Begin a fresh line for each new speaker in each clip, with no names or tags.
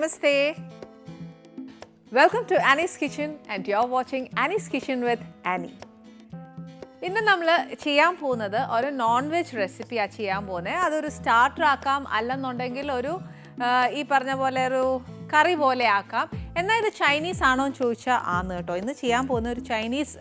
Namaste. Welcome to Annie's Kitchen and you're watching Annie's Kitchen with Annie. ഇന്ന് നമ്മൾ ചെയ്യാൻ പോകുന്നത് ഒരു നോൺ വെജ് റെസിപ്പിയാണ് ചെയ്യാൻ പോകുന്നത്. അതൊരു സ്റ്റാർട്ടർ ആക്കാം, അല്ലെന്നുണ്ടെങ്കിൽ ഒരു ഈ പറഞ്ഞ പോലെ ഒരു കറി പോലെ ആക്കാം. എന്നാൽ ഇത് ചൈനീസ് ആണോ എന്ന് ചോദിച്ചാൽ ആന്ന് കേട്ടോ. ഇന്ന് ചെയ്യാൻ പോകുന്ന ഒരു ചൈനീസ്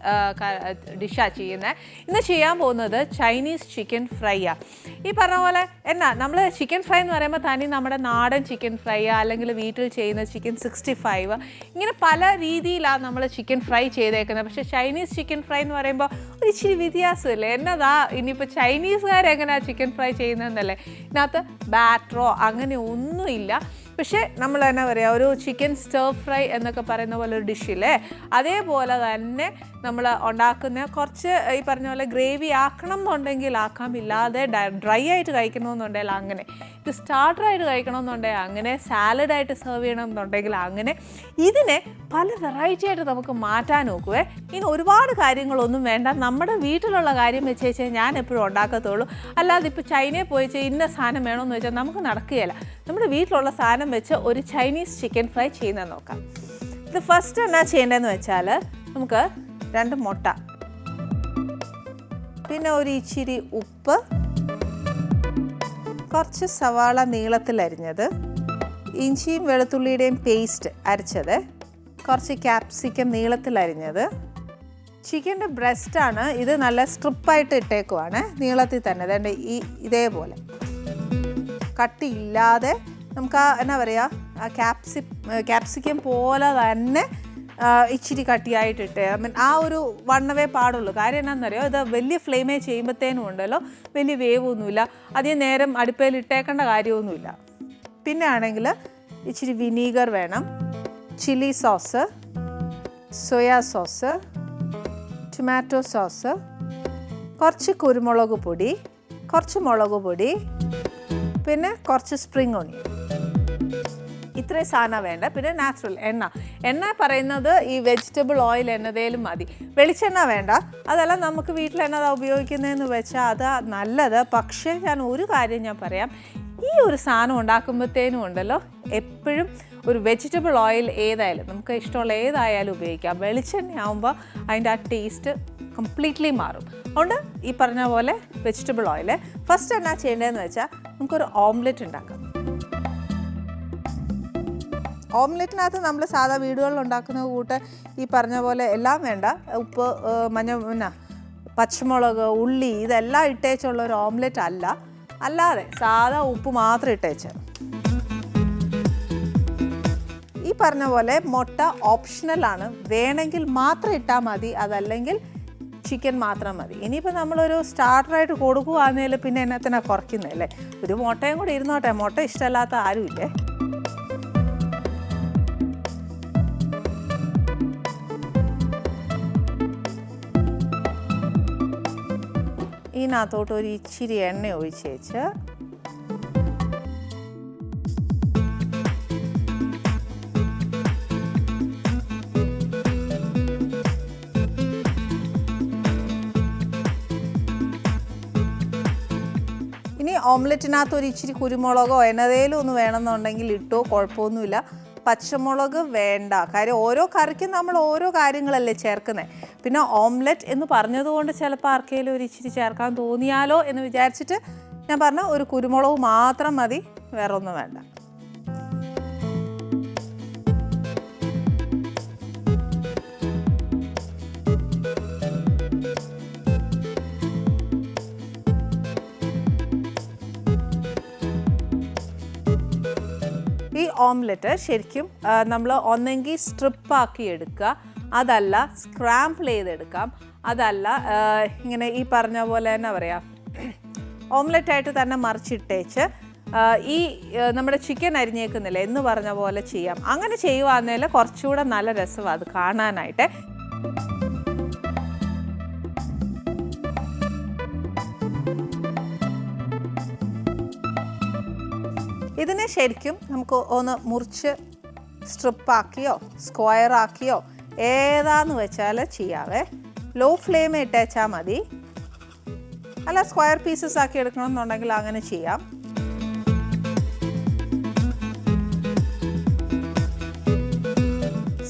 ഡിഷാണ് ചെയ്യുന്നത്. ഇന്ന് ചെയ്യാൻ പോകുന്നത് ചൈനീസ് ചിക്കൻ ഫ്രൈയാണ്. ഈ പറഞ്ഞ പോലെ എന്നാ നമ്മൾ ചിക്കൻ ഫ്രൈ എന്ന് പറയുമ്പോൾ തനി നമ്മുടെ നാടൻ ചിക്കൻ ഫ്രൈ അല്ലെങ്കിൽ വീട്ടിൽ ചെയ്യുന്ന ചിക്കൻ 65 ഇങ്ങനെ പല രീതിയിലാണ് നമ്മൾ ചിക്കൻ ഫ്രൈ ചെയ്തേക്കുന്നത്. പക്ഷേ ചൈനീസ് ചിക്കൻ ഫ്രൈ എന്ന് പറയുമ്പോൾ ഒരു ഇച്ചിരി വ്യത്യാസമില്ലേ. എന്നതാ ഇനിയിപ്പോൾ ചൈനീസുകാരെങ്ങനെയാണ് ചിക്കൻ ഫ്രൈ ചെയ്യുന്നതെന്നല്ലേ. ഇതിനകത്ത് ബാറ്ററോ അങ്ങനെ ഒന്നുമില്ല. പക്ഷേ നമ്മൾ എന്നാ പറയുക, ഒരു ചിക്കൻ സ്റ്റർ ഫ്രൈ എന്നൊക്കെ പറയുന്ന പോലെ ഒരു ഡിഷില്ലേ, അതേപോലെ തന്നെ നമ്മൾ ഉണ്ടാക്കുന്ന കുറച്ച് ഈ പറഞ്ഞ പോലെ ഗ്രേവി ആക്കണം എന്നുണ്ടെങ്കിൽ ആക്കാം, ഇല്ലാതെ ഡ്രൈ ആയിട്ട് കഴിക്കണമെന്നുണ്ടെങ്കിൽ അങ്ങനെ, ഇത് സ്റ്റാർട്ടറായിട്ട് കഴിക്കണമെന്നുണ്ടെങ്കിൽ അങ്ങനെ, സാലഡായിട്ട് സെർവ് ചെയ്യണമെന്നുണ്ടെങ്കിൽ അങ്ങനെ, ഇതിനെ പല വെറൈറ്റി ആയിട്ട് നമുക്ക് മാറ്റാൻ നോക്കുവേ. ഇനി ഒരുപാട് കാര്യങ്ങളൊന്നും വേണ്ട, നമ്മുടെ വീട്ടിലുള്ള കാര്യം വെച്ച് വെച്ചാൽ ഞാൻ എപ്പോഴും ഉണ്ടാക്കത്തുള്ളൂ. അല്ലാതെ ഇപ്പോൾ ചൈനയിൽ പോയി ഇന്ന സാധനം വേണമെന്ന് വെച്ചാൽ നമുക്ക് നടക്കുകയില്ല. നമ്മുടെ വീട്ടിലുള്ള സാധനം വെച്ച് ഒരു ചൈനീസ് ചിക്കൻ ഫ്രൈ ചെയ്യുന്നത് നോക്കാം. ഇത് ഫസ്റ്റ് എന്നാ ചെയ്യേണ്ടതെന്ന് വെച്ചാൽ നമുക്ക് 2 മുട്ട, പിന്നെ ഒരു ഇച്ചിരി ഉപ്പ്, കുറച്ച് സവാള നീളത്തിലരിഞ്ഞത്, ഇഞ്ചിയും വെളുത്തുള്ളിയുടെയും പേസ്റ്റ് അരച്ചത്, കുറച്ച് ക്യാപ്സിക്കം നീളത്തിലരിഞ്ഞത്, ചിക്കൻ്റെ ബ്രസ്റ്റാണ് ഇത്, നല്ല സ്ട്രിപ്പായിട്ട് ഇട്ടേക്കുവാണ് നീളത്തിൽ തന്നെ. അതുകൊണ്ട് ഇതേപോലെ കട്ടിയില്ലാതെ നമുക്ക് എന്നാ പറയുക, ക്യാപ്സിക്കം പോലെ തന്നെ ഇച്ചിരി കട്ടിയായിട്ടിട്ട്, ആ ഒരു വണ്ണവേ പാടുള്ളൂ. കാര്യം എന്നാണെന്നറിയോ, ഇത് വലിയ ഫ്ലെയിമേ ചെയ്യുമ്പോഴത്തേനും ഉണ്ടല്ലോ വലിയ വേവൊന്നുമില്ല, അധികം നേരം അടുപ്പയിൽ ഇട്ടേക്കേണ്ട കാര്യമൊന്നുമില്ല. പിന്നെ ആണെങ്കിൽ ഇച്ചിരി വിനീഗർ വേണം, chilli sauce, soya sauce, tomato sauce, കുറച്ച് കുരുമുളക് പൊടി, കുറച്ച് മുളക് പൊടി, പിന്നെ കുറച്ച് സ്പ്രിംഗ് ഓണിയൻ. ഇത്രയും സാധനം വേണ്ട. പിന്നെ നാച്ചുറൽ എണ്ണ പറയുന്നത് ഈ വെജിറ്റബിൾ ഓയിൽ എന്നതേലും മതി, വെളിച്ചെണ്ണ വേണ്ട. അതല്ല നമുക്ക് വീട്ടിൽ എന്നതാ ഉപയോഗിക്കുന്നതെന്ന് വെച്ചാൽ അതാ നല്ലത്. പക്ഷേ ഞാൻ ഒരു കാര്യം ഞാൻ പറയാം, ഈ ഒരു സാധനം ഉണ്ടാക്കുമ്പോഴത്തേനും ഉണ്ടല്ലോ എപ്പോഴും ഒരു വെജിറ്റബിൾ ഓയിൽ ഏതായാലും നമുക്ക് ഇഷ്ടമുള്ള ഏതായാലും ഉപയോഗിക്കാം. വെളിച്ചെണ്ണ ആകുമ്പോൾ അതിൻ്റെ ആ ടേസ്റ്റ് കംപ്ലീറ്റ്ലി മാറും. അതുകൊണ്ട് ഈ പറഞ്ഞ പോലെ വെജിറ്റബിൾ ഓയിൽ. ഫസ്റ്റ് എന്നാ ചെയ്യേണ്ടതെന്ന് വെച്ചാൽ നമുക്കൊരു ഓംലെറ്റ് ഉണ്ടാക്കാം. ഓംലെറ്റിനകത്ത് നമ്മൾ സാധാ വീടുകളിൽ ഉണ്ടാക്കുന്ന കൂട്ട് ഈ പറഞ്ഞ പോലെ എല്ലാം വേണ്ട, ഉപ്പ്, പച്ചമുളക്, ഉള്ളി ഇതെല്ലാം ഇട്ടേച്ചുള്ള ഒരു ഓംലെറ്റ് അല്ല, അല്ലാതെ സാധാ ഉപ്പ് മാത്രം ഇട്ടേച്ച്. ഈ പറഞ്ഞ പോലെ മുട്ട ഓപ്ഷണലാണ്, വേണമെങ്കിൽ മാത്രം ഇട്ടാൽ മതി, അതല്ലെങ്കിൽ ചിക്കൻ മാത്രം മതി. ഇനിയിപ്പോൾ നമ്മളൊരു സ്റ്റാർട്ടറായിട്ട് കൊടുക്കുകയാണെങ്കിൽ പിന്നെ എന്നത്തിനാണ് കുറയ്ക്കുന്നതല്ലേ, ഒരു മുട്ടയും കൂടി ഇരുന്നോട്ടെ, മുട്ട ഇഷ്ടമല്ലാത്ത ആരുമില്ലേ. ഇതിനകത്തോട്ട് ഒരു ഇച്ചിരി എണ്ണ ഒഴിച്ചേച്ച് ഇനി ഓംലെറ്റിനകത്ത് ഒരു ഇച്ചിരി കുരുമുളകോ എന്നതേലും ഒന്ന് വേണമെന്നുണ്ടെങ്കിൽ ഇട്ടോ, കുഴപ്പമൊന്നുമില്ല. പച്ചമുളക് വേണ്ട, കാര്യം ഓരോ കറിക്കും നമ്മൾ ഓരോ കാര്യങ്ങളല്ലേ ചേർക്കുന്നത്. പിന്നെ ഓംലെറ്റ് എന്ന് പറഞ്ഞതുകൊണ്ട് ചിലപ്പോൾ ആർക്കെങ്കിലും ഒരു ഇച്ചിരി ചേർക്കാൻ തോന്നിയാലോ എന്ന് വിചാരിച്ചിട്ട് ഞാൻ പറഞ്ഞ ഒരു കുരുമുളക് മാത്രം മതി, വേറെ ഒന്നും വേണ്ട. ഈ ഓംലെറ്റ് ശരിക്കും നമ്മൾ ഒന്നെങ്കിൽ സ്ട്രിപ്പാക്കി എടുക്കുക, അതല്ല സ്ക്രാമ്പിൾ ചെയ്തെടുക്കാം, അതല്ല ഇങ്ങനെ ഈ പറഞ്ഞ പോലെ എന്നാ പറയുക, ഓംലെറ്റായിട്ട് തന്നെ മറിച്ചിട്ടേച്ച് ഈ നമ്മുടെ ചിക്കൻ അരിഞ്ഞേക്കുന്നില്ല എന്ന് പറഞ്ഞ പോലെ ചെയ്യാം. അങ്ങനെ ചെയ്യുവാന്നേൽ കുറച്ചുകൂടെ നല്ല രസമാണ് അത് കാണാനായിട്ട്. ഇതിനെ ശരിക്കും നമുക്ക് ഒന്ന് മുറിച്ച് സ്ട്രിപ്പാക്കിയോ സ്ക്വയറാക്കിയോ ഏതാന്ന് വെച്ചാൽ ചെയ്യാവേ. ലോ ഫ്ലെയിം ഇട്ടേച്ചാൽ മതി, അല്ല സ്ക്വയർ പീസസ് ആക്കി എടുക്കണമെന്നുണ്ടെങ്കിൽ അങ്ങനെ ചെയ്യാം.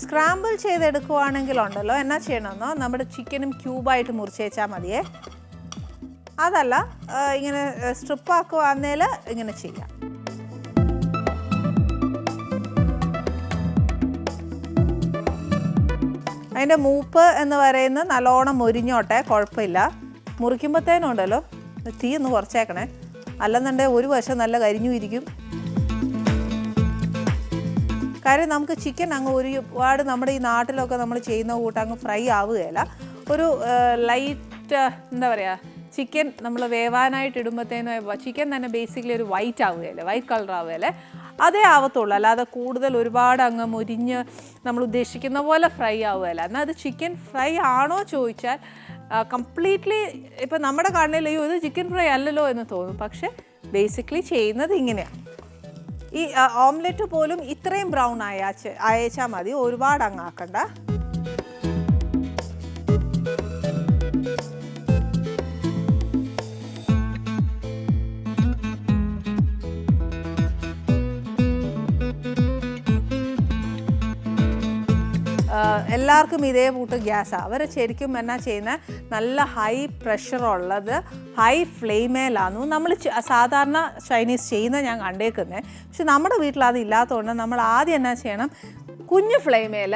സ്ക്രാമ്പിൾ ചെയ്തെടുക്കുവാണെങ്കിലുണ്ടല്ലോ എന്നാ ചെയ്യണമെന്നോ നമ്മുടെ ചിക്കനും ക്യൂബായിട്ട് മുറിച്ച് വെച്ചാൽ മതിയേ. അതല്ല ഇങ്ങനെ സ്ട്രിപ്പാക്കുവാന്നേൽ ഇങ്ങനെ ചെയ്യാം. അതിൻ്റെ മൂപ്പ് എന്ന് പറയുന്നത് നല്ലോണം മൊരിഞ്ഞോട്ടെ, കുഴപ്പമില്ല. മുറിക്കുമ്പോഴത്തേനുണ്ടല്ലോ തീ ഒന്ന് കുറച്ചേക്കണേ, അല്ലെന്നുണ്ടെങ്കിൽ ഒരു വശം നല്ല കരിഞ്ഞു ഇരിക്കും. കാര്യം നമുക്ക് ചിക്കൻ അങ്ങ് ഒരുപാട് നമ്മുടെ ഈ നാട്ടിലൊക്കെ നമ്മൾ ചെയ്യുന്ന കൂട്ട് അങ്ങ് ഫ്രൈ ആവുകയില്ല. ഒരു ലൈറ്റ് എന്താ പറയുക, ചിക്കൻ നമ്മൾ വേവാനായിട്ട് ഇടുമ്പോഴത്തേനും ചിക്കൻ തന്നെ ബേസിക്കലി ഒരു വൈറ്റ് ആവുകയല്ലേ, വൈറ്റ് കളർ ആവുകയല്ലേ, അതേ ആവത്തുള്ളൂ. അല്ലാതെ കൂടുതൽ ഒരുപാട് അങ്ങ് മുരിഞ്ഞ് നമ്മൾ ഉദ്ദേശിക്കുന്ന പോലെ ഫ്രൈ ആവുകയല്ല. എന്നാൽ അത് ചിക്കൻ ഫ്രൈ ആണോ ചോദിച്ചാൽ കംപ്ലീറ്റ്ലി ഇപ്പം നമ്മുടെ കണ്ണിൽ ഇത് ചിക്കൻ ഫ്രൈ അല്ലല്ലോ എന്ന് തോന്നും. പക്ഷേ ബേസിക്കലി ചെയ്യുന്നത് ഇങ്ങനെയാണ്. ഈ ഓംലെറ്റ് പോലും ഇത്രയും ബ്രൗൺ അയച്ചാൽ മതി, ഒരുപാട് അങ്ങ് ആക്കണ്ട. എല്ലാവർക്കും ഇതേ കൂട്ട് ഗ്യാസാണ്. അവർ ശരിക്കും എന്നാ ചെയ്യുന്നത്, നല്ല ഹൈ പ്രഷറുള്ളത് ഹൈ ഫ്ലെയിമേലാണ് നമ്മൾ സാധാരണ ചൈനീസ് ചെയ്യുന്നത് ഞാൻ കണ്ടേക്കുന്നത്. പക്ഷെ നമ്മുടെ വീട്ടിൽ അത് ഇല്ലാത്തതുകൊണ്ട് നമ്മൾ ആദ്യം എന്നാ ചെയ്യണം, കുഞ്ഞു ഫ്ലെയിമേൽ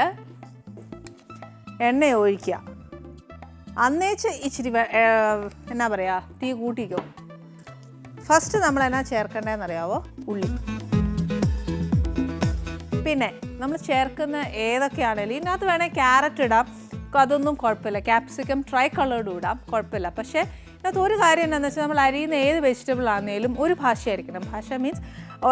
എണ്ണ ഒഴിക്കുക. അന്നേച്ച് ഇച്ചിരി എന്നാ പറയുക, തീ കൂട്ടിക്കോ. ഫസ്റ്റ് നമ്മൾ എന്നാ ചേർക്കേണ്ടതെന്നറിയാവോ, ഉള്ളി. പിന്നെ നമ്മൾ ചേർക്കുന്ന ഏതൊക്കെയാണെങ്കിലും ഇതിനകത്ത് വേണമെങ്കിൽ ക്യാരറ്റ് ഇടാം, അതൊന്നും കുഴപ്പമില്ല. ക്യാപ്സിക്കം ട്രൈ കളേർഡും ഇടാം, കുഴപ്പമില്ല. പക്ഷേ ഇതിനകത്ത് ഒരു കാര്യം എന്താണെന്ന് വെച്ചാൽ നമ്മൾ അരിയുന്ന ഏത് വെജിറ്റബിൾ ആണെങ്കിലും ഒരു ഭാഷയായിരിക്കണം. ഭാഷ മീൻസ്